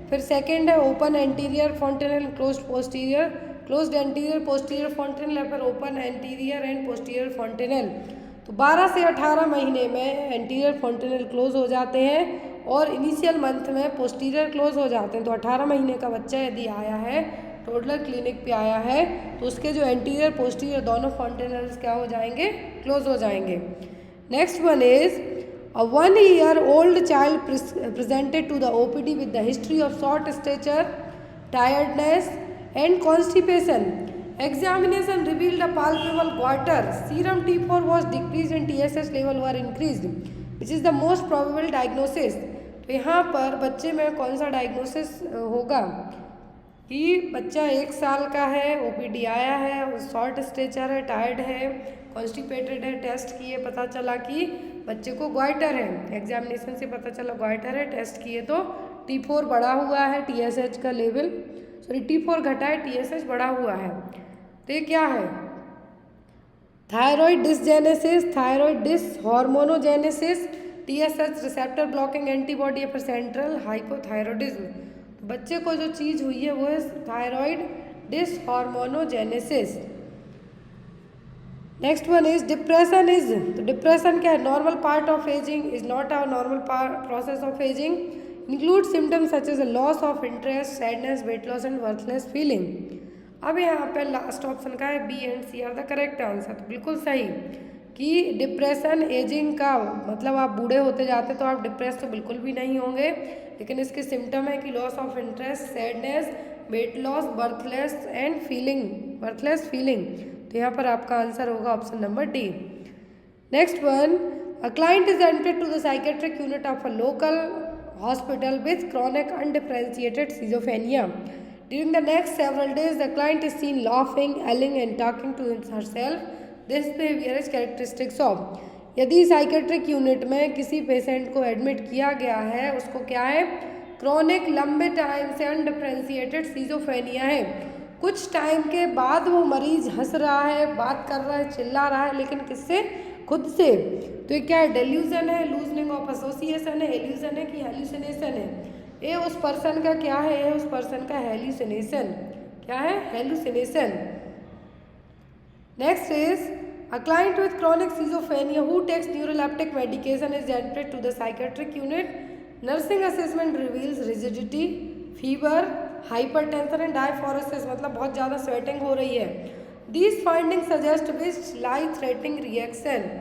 S1: फिर सेकेंड है open anterior fontanelle, closed posterior, closed anterior posterior fontanelle या फिर open anterior and posterior fontanelle. तो 12 से 18 महीने में एंटीरियर फॉन्टेनल क्लोज हो जाते हैं और इनिशियल मंथ में पोस्टीरियर क्लोज हो जाते हैं। तो 18 महीने का बच्चा यदि आया है, टोडलर क्लिनिक पे आया है, तो उसके जो एंटीरियर पोस्टीरियर दोनों फॉन्टेनल्स क्या हो जाएंगे? क्लोज हो जाएंगे। Next one is a 1-year-old child presented to the OPD with the history of short stature, tiredness and constipation. Examination revealed a palpable goiter. Serum T4 was decreased and TSH level were increased, which is the most probable diagnosis. तो यहाँ पर बच्चे में कौन सा diagnosis होगा कि बच्चा 1 साल का है, ओपीडी आया है, शॉर्ट स्टेचर है, टायर्ड है, कॉन्स्टिपेटेड है, टेस्ट किए पता चला कि बच्चे को ग्वाइटर है। एग्जामिनेशन से पता चला ग्वाइटर है, टेस्ट किए तो T4 बढ़ा हुआ है, TSH का लेवल T4 घटा है, TSH बढ़ा हुआ है। तो ये क्या है? Thyroid dysgenesis, thyroid dyshormonogenesis, TSH receptor blocking antibody या फिर सेंट्रल हाइपोथायरॉयडिज्म। बच्चे को जो चीज़ हुई है वो है thyroid dyshormonogenesis. Next one is depression is, तो डिप्रेशन क्या है? Normal part of ageing, is not a normal process of ageing, include symptoms such as loss of interest, sadness, weight loss and worthless feeling. अब यहाँ पे last option का है B and C are the correct answer. तो बिल्कुल सही कि depression ageing का मतलब आप बूढ़े होते जाते तो आप डिप्रेस तो बिल्कुल भी नहीं होंगे, लेकिन इसके सिम्टम है कि loss of interest, sadness, weight loss, worthless and feeling, worthless feeling. तो यहाँ पर आपका आंसर होगा option number D. Next one, a client is admitted to the psychiatric unit of a local hospital with chronic undifferentiated schizophrenia. During the next several days, the client is seen laughing, yelling and talking to herself. This behavior is characteristics of। यदि psychiatric unit में किसी patient को admit किया गया है, उसको क्या है? क्रॉनिक लंबे टाइम से अनडिफरेंशिएटेड सिजोफेनिया है। कुछ टाइम के बाद वो मरीज हंस रहा है, बात कर रहा है, चिल्ला रहा है, लेकिन किससे? खुद से। तो ये क्या है? डेल्यूजन है, लूजनिंग ऑफ एसोसिएशन है, एल्यूजन है कि हेल्यूसिनेशन है? ये उस पर्सन का क्या है? ये उस पर्सन का हेल्यूसिनेशन। क्या है? Hallucination. Next is a client with chronic schizophrenia who takes neuroleptic medication is admitted to the psychiatric unit. Nursing assessment reveals rigidity, fever, hypertension and diaphoresis, मतलब बहुत ज़्यादा स्वेटिंग हो रही है। These finding suggest which life threatening reaction.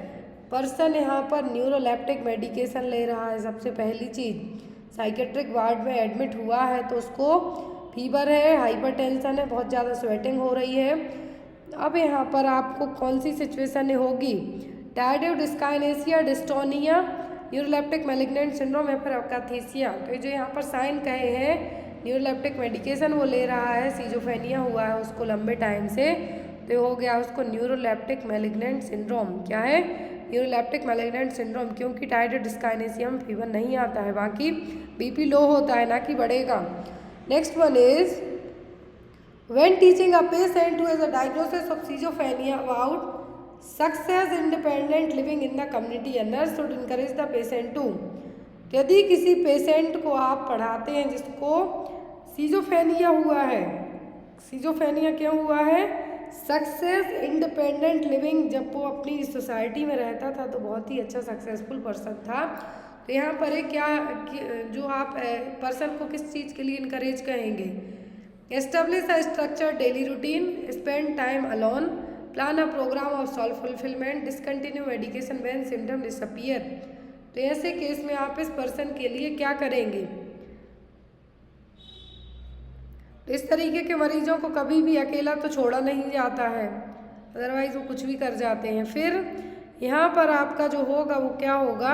S1: Person यहाँ पर neuroleptic medication ले रहा है। सबसे पहली चीज़, साइकेट्रिक वार्ड में एडमिट हुआ है तो उसको फीवर है, हाइपरटेंशन है, बहुत ज़्यादा स्वेटिंग हो रही है। अब यहाँ पर आपको कौन सी सिचुएशन होगी? Tired dyskinesia, dystonia, neuroleptic malignant syndrome या फिर अकाथीसिया। तो जो यहाँ पर साइन कहे हैं, न्यूरोलेप्टिक मेडिकेशन वो ले रहा है, सिजोफेनिया हुआ है उसको लंबे टाइम से, तो हो गया उसको न्यूरोलेप्टिक मैलिग्नेंट सिंड्रोम। क्या है? न्यूरोलेप्टिक मैलिग्नेंट सिंड्रोम, क्योंकि टायर्ड डिस्काइनेसिया में फीवर नहीं आता है, बाकी बीपी लो होता है, ना कि बढ़ेगा। Next one is when teaching a patient who has a diagnosis of schizophrenia about success independent living in the community, a nurse should encourage the patient to. यदि किसी पेशेंट को आप पढ़ाते हैं जिसको सिजोफेनिया हुआ है, सिजोफेनिया क्यों हुआ है? सक्सेस इंडिपेंडेंट लिविंग, जब वो अपनी सोसाइटी में रहता था तो बहुत ही अच्छा सक्सेसफुल पर्सन था। तो यहाँ पर है क्या, जो आप पर्सन को किस चीज़ के लिए इनकरेज करेंगे? Establish a structure daily routine, spend time alone, plan a program of self fulfillment, discontinue medication when symptom disappear. तो ऐसे केस में आप इस पर्सन के लिए क्या करेंगे? तो इस तरीके के मरीजों को कभी भी अकेला तो छोड़ा नहीं जाता है, अदरवाइज वो कुछ भी कर जाते हैं। फिर यहाँ पर आपका जो होगा वो क्या होगा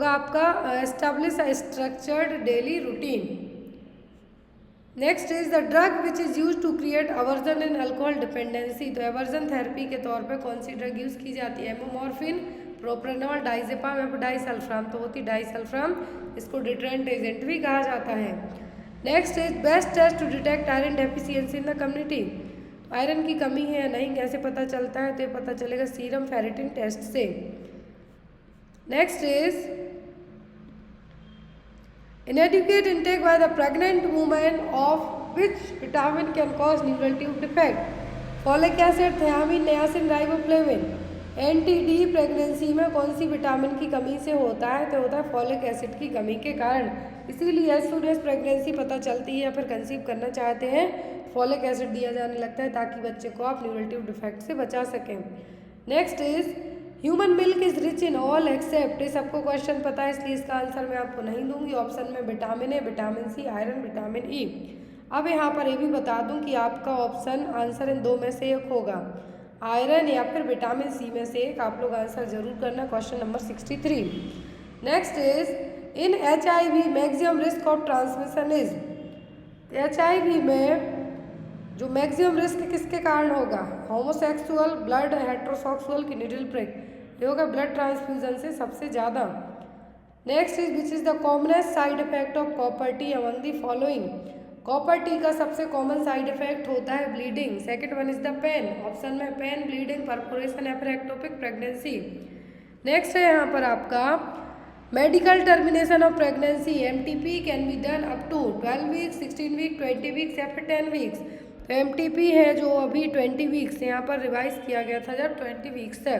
S1: आपका establish a structured daily routine. Next is the drug which is use to create aversion in alcohol dependency. तो एवर्जन थेरेपी के तौर पे कौन सी ड्रग यूज़ की जाती है? एमोमॉर्फिन, प्रोप्रानोल, डाइजेपाम या फिर डाइसल्फ्राम। तो होती डाइसल्फ्राम, इसको डिटरेंट एजेंट भी कहा जाता है। Next is best test to detect iron deficiency in the community. Iron की कमी है या नहीं कैसे पता चलता है? तो ये पता चलेगा सीरम फेरिटिन टेस्ट से। Next is inadequate intake by the pregnant woman of which vitamin can cause neural tube defect? Folic acid, thiamine, niacin, riboflavin. NTD pregnancy में कौन सी विटामिन की कमी से होता है? तो होता है फॉलिक एसिड की कमी के कारण। इसीलिए एज सून एज प्रेगनेंसी पता चलती है या फिर कंसीव करना चाहते हैं, फॉलिक एसिड दिया जाने लगता है ताकि बच्चे को आप न्यूरल ट्यूब डिफेक्ट से बचा सकें। Next is human milk is rich in all except. ये सबको क्वेश्चन पता है इसलिए इसका आंसर मैं आपको नहीं दूंगी। ऑप्शन में vitamin A, vitamin C, iron, vitamin E. अब यहाँ पर ये भी बता दूं कि आपका ऑप्शन आंसर इन दो में से एक होगा, आयरन या फिर विटामिन सी में से एक। आप लोग आंसर जरूर करना। Question number 63। Next is in HIV maximum risk of transmission is. HIV में जो मैक्सिमम रिस्क किसके कारण होगा? होमोसेक्सुअल, ब्लड, हेट्रोसेक्सुअल की निडल प्रिक। ये होगा ब्लड ट्रांसफ्यूजन से सबसे ज़्यादा। Next is which is the commonest side effect of copper T among the following. Copper T का सबसे कॉमन साइड इफेक्ट होता है bleeding. Second one is the pain. Option में पेन, ब्लीडिंग, परफोरेशन या फिर एक्टोपिक प्रेगनेंसी। नेक्स्ट है यहाँ पर आपका medical termination of pregnancy. MTP can be done up to 12 weeks, 16 week, 20 weeks या फिर 10 वीक्स। तो MTP है जो अभी 20 वीक्स, यहाँ पर रिवाइज किया गया था जब 20 वीक्स है,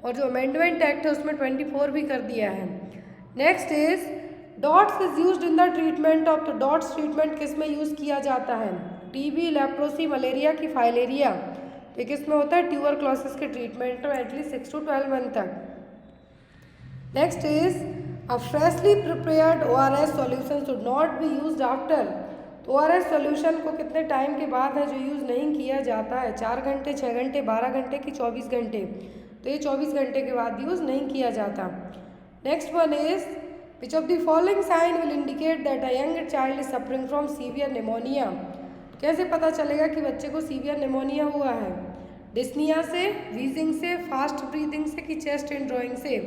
S1: और जो अमेंडमेंट एक्ट है उसमें 24 भी कर दिया है। Next is dots is used in the treatment of. तो डॉट्स ट्रीटमेंट किस में यूज़ किया जाता है? TB, लेप्रोसी, मलेरिया की फाइलेरिया। तो किस में होता है? ट्यूबरक्लोसिस के ट्रीटमेंट में एटलीस्ट 6 to 12 मंथ तक। Next is a freshly prepared ORS solution should not be used after. तो ORS सॉल्यूशन को कितने टाइम के बाद है जो यूज़ नहीं किया जाता है? 4 घंटे, 6 घंटे, 12 घंटे की 24 घंटे। तो ये 24 घंटे के बाद यूज़ नहीं किया जाता। Next one is which of the following sign will indicate that a young child is suffering from severe pneumonia. कैसे पता चलेगा कि बच्चे को सीवियर निमोनिया हुआ है? डिस्निया से, वीजिंग से, फास्ट ब्रीदिंग से कि चेस्ट इंड्रॉइंग से?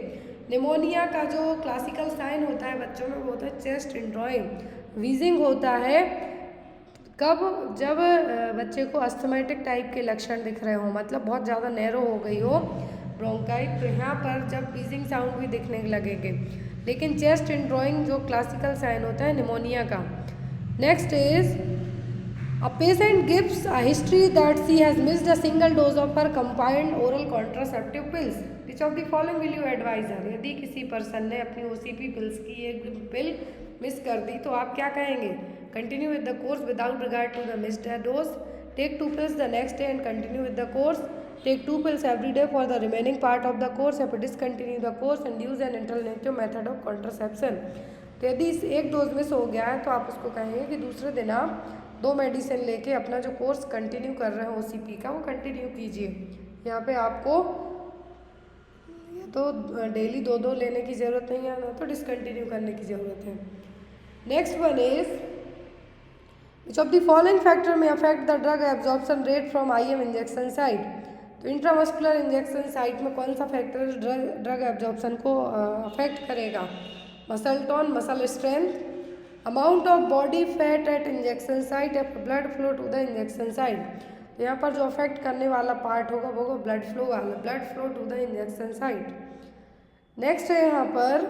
S1: निमोनिया का जो क्लासिकल साइन होता है बच्चों में वो होता है चेस्ट इंड्रॉइंग। वीजिंग होता है कब? जब बच्चे को अस्थमेटिक टाइप के लक्षण दिख रहे हो, मतलब बहुत ज़्यादा नैरो हो गई हो ब्रोंकाइट, तो यहाँ पर जब वीजिंग साउंड भी दिखने लगेंगे। लेकिन चेस्ट इंड्रॉइंग जो क्लासिकल साइन होता है निमोनिया का। Next is a patient gives a history that she has missed a single dose of her combined oral contraceptive pills. Which of the following will you advise her. यदि किसी person ने अपनी OCP pills की एक पिल miss कर दी तो आप क्या कहेंगे? Continue with the course without regard to the missed dose, take 2 pills the next day and continue with the course, take 2 pills every day for the remaining part of the course, या फिर discontinue the course and use an alternative method of contraception. तो यदि इस एक dose miss हो गया है तो आप उसको कहेंगे कि दूसरे दिन आप 2 मेडिसिन लेके अपना जो कोर्स कंटिन्यू कर रहे हैं OCP का वो कंटिन्यू कीजिए। यहाँ पे आपको ये तो डेली 2-2 लेने की ज़रूरत नहीं है, ना तो डिसकंटिन्यू करने की ज़रूरत है। Next one is which of the following factor में affect the drug absorption rate from IM injection site. तो इंट्रामस्कुलर इंजेक्शन साइट में कौन सा फैक्टर ड्रग एब्जॉर्प्शन को अफेक्ट करेगा? Muscle tone, muscle strength, amount of body fat at injection site या blood flow to the injection site. तो यहाँ पर जो अफेक्ट करने वाला पार्ट होगा वो ब्लड फ्लो वाला, blood flow to the injection site. Next है यहाँ पर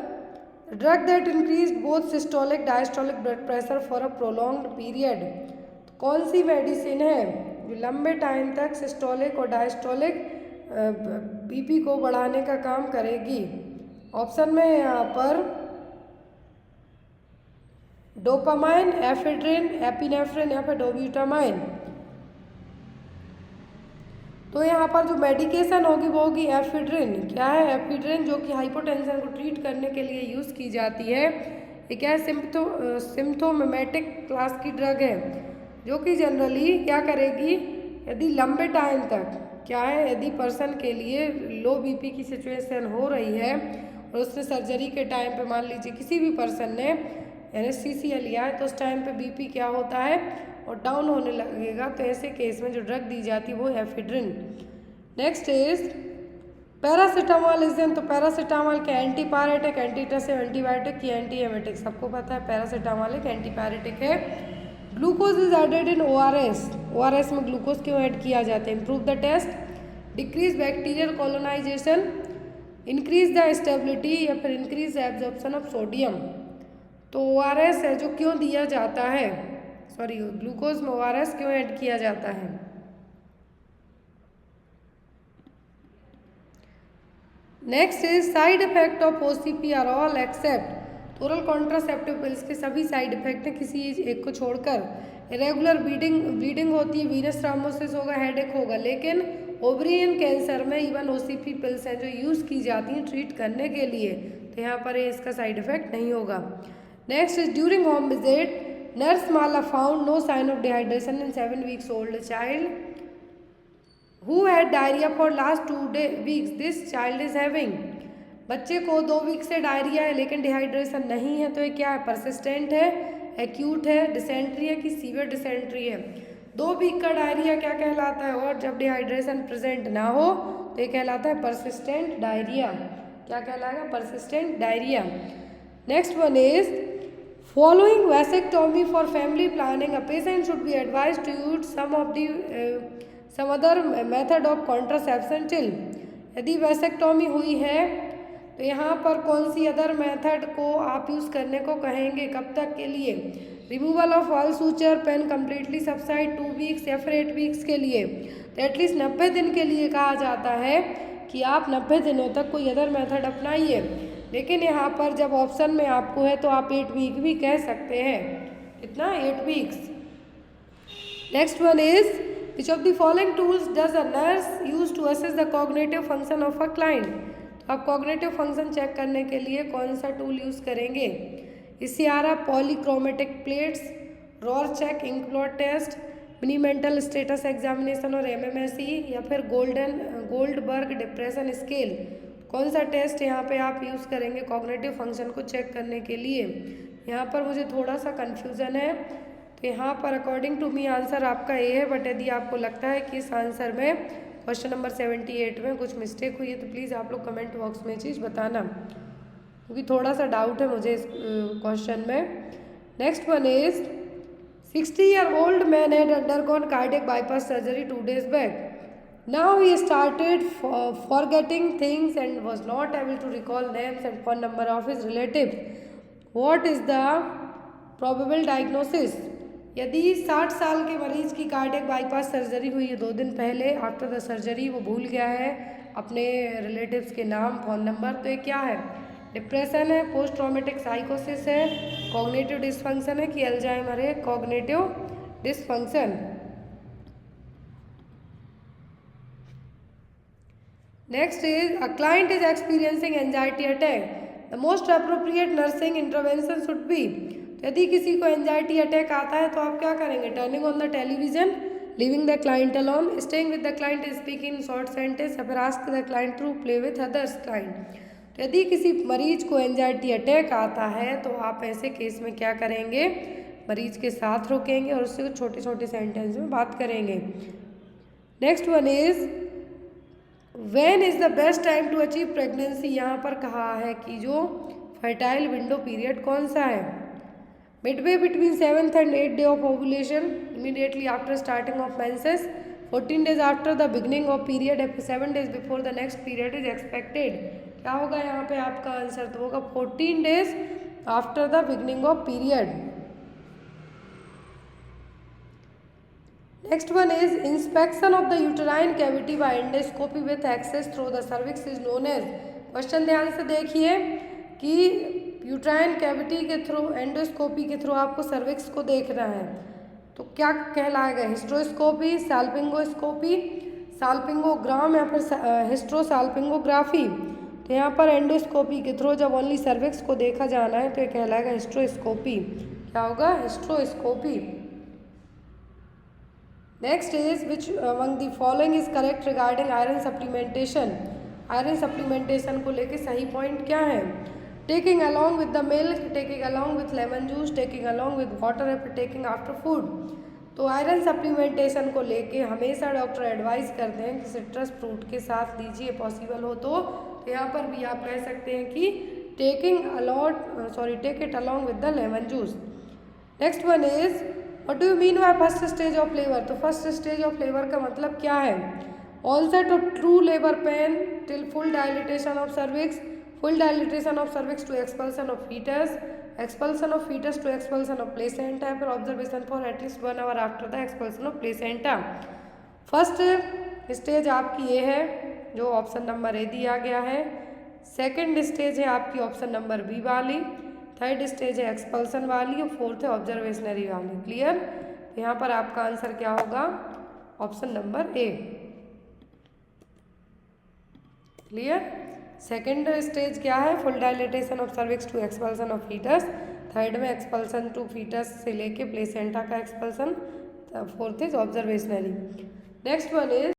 S1: drug that increase both systolic diastolic blood pressure for a prolonged period. कौन सी मेडिसिन है जो लंबे टाइम तक सिस्टोलिक और डायस्टोलिक BP को बढ़ाने का काम करेगी? ऑप्शन में यहाँ पर डोपामाइन, एफेड्रिन, एपिनेफ्रिन या फिर डोब्यूटामाइन। तो यहाँ पर जो मेडिकेशन होगी वो होगी एफेड्रिन। क्या है एफेड्रिन? जो कि हाइपोटेंशन को ट्रीट करने के लिए यूज़ की जाती है। ये क्या है? सिम्प्टोमेटिक क्लास की ड्रग है जो कि जनरली क्या करेगी? यदि लंबे टाइम तक क्या है, यदि पर्सन के लिए लो बीपी की सिचुएशन हो रही है और उसने सर्जरी के टाइम पे मान लीजिए किसी भी पर्सन ने एनेस्थीसिया लिया है तो उस टाइम पे बीपी क्या होता है और डाउन होने लगेगा, तो ऐसे केस में जो ड्रग दी जाती है वो ephedrine. Next is paracetamol is an, तो पैरासीटामोल के एंटीपायरेटिक, एंटीटसिव, एंटीबायोटिक या एंटी एमेटिक, सबको पता है पैरासीटामोल एक एंटीपायरेटिक है। Glucose is added in ORS, ORS में ग्लूकोज क्यों ऐड किया जाता है? Improve the taste, decrease bacterial colonisation, increase the stability या फिर increase the absorption of sodium. तो ओआरएस है जो क्यों दिया जाता है, सॉरी ग्लूकोज में ओआरएस क्यों ऐड किया जाता है? Next is side effect of OCP are all except, oral contraceptive pills के सभी साइड इफेक्ट हैं किसी एक को छोड़कर। इरेगुलर ब्लीडिंग होती है, वीनस थ्रोम्बोसिस होगा, हेडेक होगा, लेकिन ओवरियन कैंसर में इवन ओसीपी पिल्स हैं जो यूज़ की जाती हैं ट्रीट करने के लिए, तो यहाँ पर इसका साइड इफेक्ट नहीं होगा। Next is during home visit nurse Mala found no sign of dehydration in 7 weeks old child who had diarrhea for last 2 weeks, this child is having, बच्चे को 2 वीक से डायरिया है लेकिन डिहाइड्रेशन नहीं है, तो ये क्या है, परसिस्टेंट है, एक्यूट है, डिसेंट्री है कि सीवियर डिसेंट्री है। 2 वीक का डायरिया क्या कहलाता है, और जब डिहाइड्रेशन प्रेजेंट ना हो तो ये कहलाता है परसिस्टेंट डायरिया। क्या कहलाएगा, persistent diarrhea. Next one is following vasectomy for family planning, a patient should be advise to use some other method of contraception till, यदि वैसेक्टोमी हुई है तो यहाँ पर कौन सी अदर मेथड को आप यूज़ करने को कहेंगे, कब तक के लिए? Removal of all suture, pain completely subside 2 weeks या फिर 8 weeks के लिए, तो एटलीस्ट 90 दिन के लिए कहा जाता है कि आप 90 दिनों तक कोई अदर मेथड अपनाइए। लेकिन यहाँ पर जब ऑप्शन में आपको है तो आप 8 week भी कह सकते हैं, इतना 8 weeks। Next one is which of the following tools does a nurse use to assess the cognitive function of a client, तो आप कॉग्निटिव फंक्शन चेक करने के लिए कौन सा टूल यूज़ करेंगे? इससे आ रहा polychromatic plates, Rorschach, ink blot test, mini mental status examination और MMSE या फिर गोल्डबर्ग डिप्रेशन स्केल, कौन सा टेस्ट यहाँ पे आप यूज़ करेंगे कॉग्निटिव फंक्शन को चेक करने के लिए? यहाँ पर मुझे थोड़ा सा कन्फ्यूज़न है, तो यहाँ पर अकॉर्डिंग टू मी आंसर आपका ए है, बट यदि आपको लगता है कि इस आंसर में क्वेश्चन नंबर 78 में कुछ मिस्टेक हुई है तो प्लीज़ आप लोग कमेंट बॉक्स में चीज़ बताना, क्योंकि थोड़ा सा डाउट है मुझे इस क्वेश्चन में। Next one is 60-year-old man had undergone cardiac bypass surgery 2 days back. Now he started forgetting things and was not able to recall names and phone number of his relatives. What is the probable diagnosis? यदि 60 साल के मरीज की cardiac bypass surgery हुई है 2 दिन पहले, after the surgery वो भूल गया है अपने रिलेटिव्स के नाम, फ़ोन नंबर, तो ये क्या है? डिप्रेशन है, पोस्ट ट्रॉमेटिक साइकोसिस है, कॉग्निटिव डिसफंक्शन है कि अल्जाइमर है, cognitive dysfunction. Next is a client is experiencing anxiety attack, the most appropriate nursing intervention should be, यदि किसी को एंजाइटी अटैक आता है तो आप क्या करेंगे? Turning on the television, leaving the client alone, staying with the client, speaking in short sentence या फिर ask the client to play with others client. तो यदि किसी मरीज को एंजाइटी अटैक आता है तो आप ऐसे केस में क्या करेंगे? मरीज के साथ रुकेंगे और उससे छोटे छोटे सेंटेंस में बात करेंगे। Next one is when is the best time to achieve pregnancy, यहाँ पर कहा है कि जो फर्टाइल विंडो पीरियड कौन सा है? midway between 7th and 8th day of ovulation, immediately after starting of menses, 14 days after the beginning of period, 7 days before the next period is expected। क्या होगा यहाँ पे आपका आंसर? तो होगा 14 days after the beginning of period। Next one is inspection of the uterine cavity by endoscopy with access through the cervix is known as, question ध्यान से देखिए कि यूट्राइन कैविटी के थ्रू, एंडोस्कोपी के थ्रू आपको cervix को देखना है, तो क्या कहलाएगा? हिस्ट्रोस्कोपी, साल्पिंगोस्कोपी, साल्पिंगोग्राम या फिर हिस्ट्रोसाल्पिंगोग्राफी। तो यहाँ पर एंडोस्कोपी के थ्रू जब ओनली सर्विक्स को देखा जाना है तो ये कहलाएगा हिस्ट्रोस्कोपी। क्या होगा? Hysteroscopy. Next is which among the following is correct regarding iron supplementation. Iron supplementation को लेके सही पॉइंट क्या है? Taking along with the milk, taking along with lemon juice, taking along with water, taking after food. तो iron supplementation को लेके हमेशा doctor advice करते हैं कि सिट्रस फ्रूट के साथ लीजिए, पॉसिबल हो तो यहाँ पर भी आप कह सकते हैं कि take it along with the lemon juice. Next one is what do you mean by first stage of labour. तो फर्स्ट स्टेज ऑफ लेबर का मतलब क्या है? Onset of true labour pain till full dilatation of cervix, full dilatation of cervix to expulsion of foetus, expulsion of foetus to expulsion of placenta, फिर observation for at least 1 hour after the expulsion of placenta. First stage आपकी ये है जो option number ए दिया गया है। Second stage है आपकी ऑप्शन नंबर बी वाली, थर्ड स्टेज है एक्सपल्सन वाली और फोर्थ है ऑब्जर्वेशनरी वाली। क्लियर? तो यहाँ पर आपका आंसर क्या होगा? Option number A. Clear? Second stage क्या है? Full dilatation of cervix to expulsion of foetus, third में एक्सपल्सन टू फीटस से लेके प्लेसेंटा का expulsion, fourth is observationary. Next one is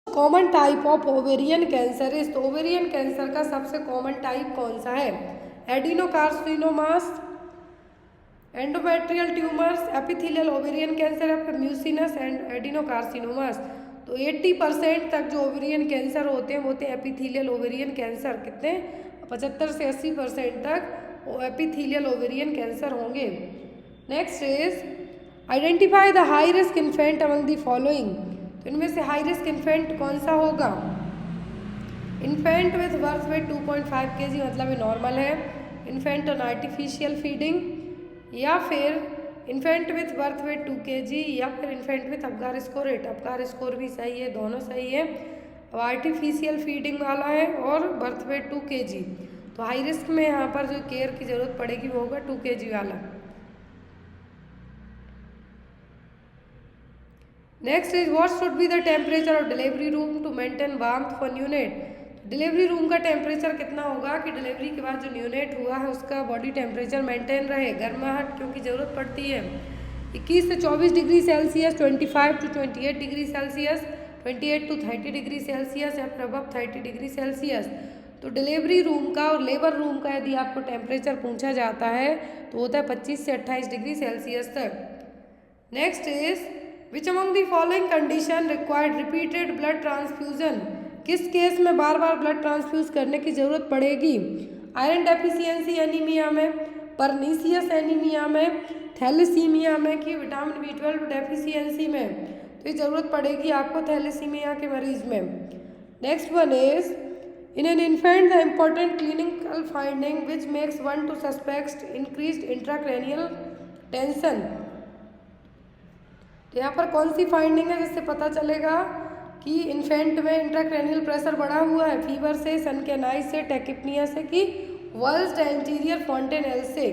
S1: common type of ovarian cancer is. तो ovarian cancer का सबसे common type कौन सा है? Adenocarcinomas, endometrial tumours, epithelial ovarian cancer, mucinous and adenocarcinomas. तो 80% तक जो ओवेरियन कैंसर होते हैं वो होते हैं एपिथेलियल ओवेरियन कैंसर। कितने? 75 से 80% तक एपिथेलियल ओवेरियन कैंसर होंगे। Next is identify the high risk infant among the following. तो इनमें से हाई रिस्क इन्फेंट कौन सा होगा? Infant with birth weight 2.5 kg मतलब ये नॉर्मल है, इन्फेंट ऑन आर्टिफिशियल फीडिंग, या फिर infant with birth weight 2 kg, या फिर infant with Apgar score 8। Apgar score भी सही है, दोनों सही है। अब आर्टिफिशियल फीडिंग वाला है और बर्थ वेट 2 kg। तो हाई रिस्क में यहाँ पर जो केयर की जरूरत पड़ेगी वो होगा 2 kg वाला। Next is what should be the temperature of delivery room to maintain warmth for neonate. Delivery room का टेम्परेचर कितना होगा कि डिलीवरी के बाद जो न्यूनेट हुआ है उसका बॉडी टेम्परेचर मेंटेन रहे, गर्माहट क्योंकि ज़रूरत पड़ती है। 21 से 24 degree Celsius, 25 to 28 degree Celsius, 28 to 30 degree Celsius, या फिर अबव 30 डिग्री सेल्सियस। तो डिलीवरी रूम का और लेबर रूम का यदि आपको टेम्परेचर पूछा जाता है तो होता है 25 से 28 डिग्री सेल्सियस तक। Next is which among the following condition required repeated blood transfusion. किस केस में बार बार ब्लड ट्रांसफ्यूज करने की जरूरत पड़ेगी? आयरन डेफिशिएंसी एनीमिया में, परनीसियस एनीमिया में, थैलेसीमिया में, कि विटामिन B12 डेफिशिएंसी में। तो ये जरूरत पड़ेगी आपको थैलेसीमिया के मरीज में। Next one is in an infant the important clinical finding which makes one two suspect increased intracranial tension. तो यहाँ पर कौन सी फाइंडिंग है जिससे पता चलेगा कि इन्फेंट में इंट्राक्रैनियल प्रेशर बढ़ा हुआ है? फीवर से, सनकेनाइज से, टैकिपनिया से, कि वल्स्ड एंटीरियर फॉन्टेनेल से।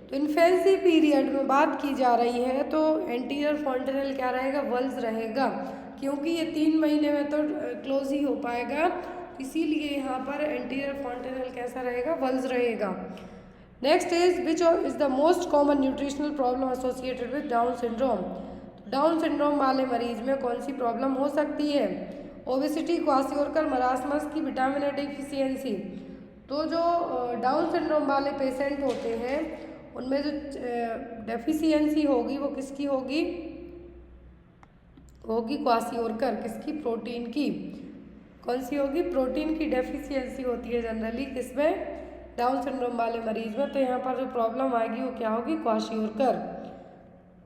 S1: तो इन्फेंसी पीरियड में बात की जा रही है तो एंटीरियर फॉन्टेनेल क्या रहेगा? वल्स रहेगा, क्योंकि ये 3 महीने में तो क्लोज ही हो पाएगा, इसीलिए यहाँ पर एंटीरियर फॉन्टेनेल कैसा रहेगा? वल्स रहेगा। Next is which is the most common nutritional problem associated with down syndrome. Down syndrome वाले मरीज में कौन सी प्रॉब्लम हो सकती है? ओबेसिटी, क्वाशियोरकर, मरासमस की विटामिन ए डेफिशिएंसी। तो जो डाउन सिंड्रोम वाले पेशेंट होते हैं उनमें जो डेफिशिएंसी होगी वो किसकी होगी? क्वाशियोरकर। किसकी? प्रोटीन की। कौन सी होगी? प्रोटीन की डेफिशिएंसी होती है जनरली किसमें? डाउन सिंड्रोम वाले मरीज में। तो यहाँ पर जो प्रॉब्लम आएगी वो क्या होगी? Kwashiorkor.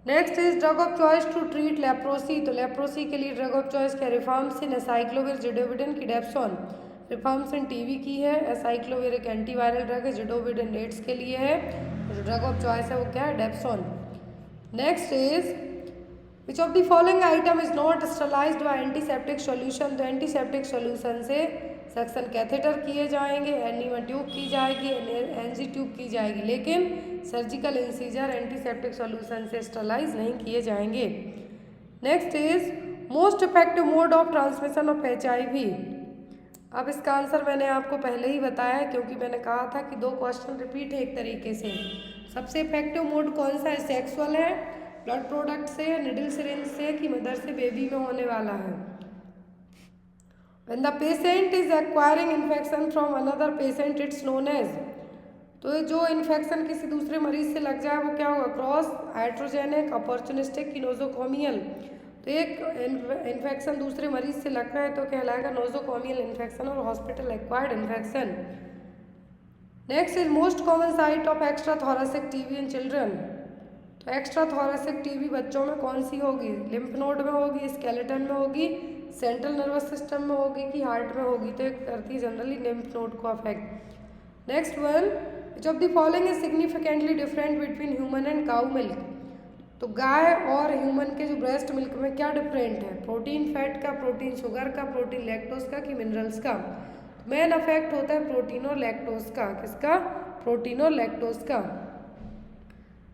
S1: Next is drug of choice to treat leprosy. तो लेप्रोसी के लिए ड्रग ऑफ चॉइस क्या? रिफाम्सिन, एसाइक्लोविर, जिडोविडिन की डेप्सोन। रिफाम्सिन टीबी की है, एसाइक्लोविर एक एंटीवायरल ड्रग है, जिडोविडिन एड्स के लिए है। जो ड्रग ऑफ चॉइस है वो क्या है? Dapsone. Next is which of the following item is not sterilized by antiseptic solution. तो एंटीसेप्टिक सॉल्यूशन से सक्शन कैथेटर किए जाएंगे, एनीमा ट्यूब की जाएगी, एनजी ट्यूब की जाएगी, लेकिन सर्जिकल इंसीजर एंटीसेप्टिक सॉल्यूशन से स्टरलाइज नहीं किए जाएंगे। Next is most effective mode of transmission of HIV। अब इसका आंसर मैंने आपको पहले ही बताया है, क्योंकि मैंने कहा था कि 2 क्वेश्चन रिपीट है एक तरीके से। सबसे इफेक्टिव मोड कौन सा है? सेक्सुअल है, ब्लड प्रोडक्ट से या निडल सिरिंज से कि मदर से बेबी में होने वाला है। When the patient is acquiring infection from another patient, it's known as, तो जो इन्फेक्शन किसी दूसरे मरीज से लग जाए वो क्या होगा, क्रॉस, हाइड्रोजेनिक, अपॉर्चुनिस्टिक कि नोजोकोमियल। तो एक इन्फेक्शन दूसरे मरीज से लग रहा है तो कहलाएगा नोजोकोमियल इन्फेक्शन और hospital acquired infection. Next is most common site of extra thoracic TB in children. तो एक्स्ट्रा थोरेसिक टीबी बच्चों में कौन सी होगी, लिम्फ नोड में होगी, स्केलेटन में होगी, सेंट्रल नर्वस सिस्टम में होगी कि हार्ट में होगी, तो एक करती है जनरली लिम्फ नोड को affect. Next one, which of the following is significantly different between human and cow milk. तो गाय और ह्यूमन के जो ब्रेस्ट मिल्क में क्या डिफरेंट है, प्रोटीन फैट का, प्रोटीन शुगर का, प्रोटीन लैक्टोज का कि मिनरल्स का। मेन अफेक्ट होता है प्रोटीन और लैक्टोज का, किसका, प्रोटीन और लैक्टोज का।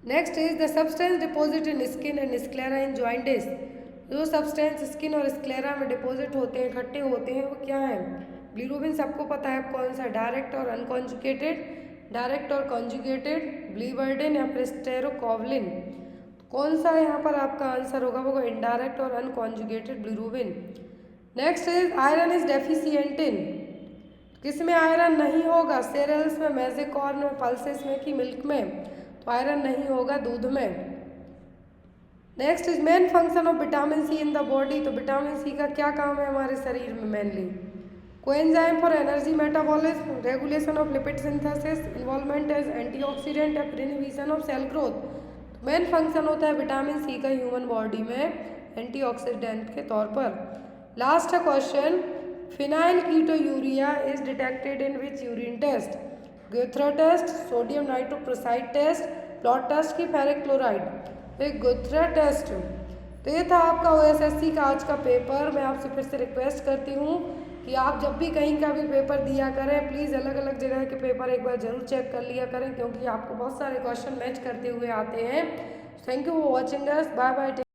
S1: Next is the substance deposit in skin and sclera in jaundice. जो सब्सटेंस स्किन और स्क्लेरा में डिपॉजिट होते हैं, इकट्ठे होते हैं, वो क्या है, बिलिरुबिन सबको पता है कौन सा, डायरेक्ट और अनकॉन्जुगेटेड, डायरेक्ट और कॉन्जुगेटेड, ब्लीबर्डिन या फिर स्टेरोकोवलिन। कौन सा यहाँ पर आपका आंसर होगा, वो इनडायरेक्ट और unconjugated bilirubin. Next is iron is deficient in, किसमें आयरन नहीं होगा, सेरेल्स में, मेजिकॉर्न में, पल्सेस में कि मिल्क में, तो आयरन नहीं होगा दूध में। Next is main function of vitamin C in the body. तो विटामिन सी का क्या काम है हमारे शरीर में mainly, coenzyme for energy metabolism, regulation of lipid synthesis, involvement as antioxidant या inhibition of cell growth. Main function होता है विटामिन सी का ह्यूमन बॉडी में एंटीऑक्सीडेंट के तौर पर। लास्ट है question, phenylketonuria is detected in which urine test, Guthrie test, sodium nitrochloride test, blood test की फेरिक क्लोराइड, ग्यूथ्रा टेस्ट। तो ये था आपका OSSC का आज का पेपर। मैं आपसे फिर से रिक्वेस्ट करती हूँ कि आप जब भी कहीं का भी पेपर दिया करें, प्लीज़ अलग अलग जगह के पेपर एक बार जरूर चेक कर लिया करें, क्योंकि आपको बहुत सारे क्वेश्चन मैच करते हुए आते हैं। Thank you for watching us, bye bye.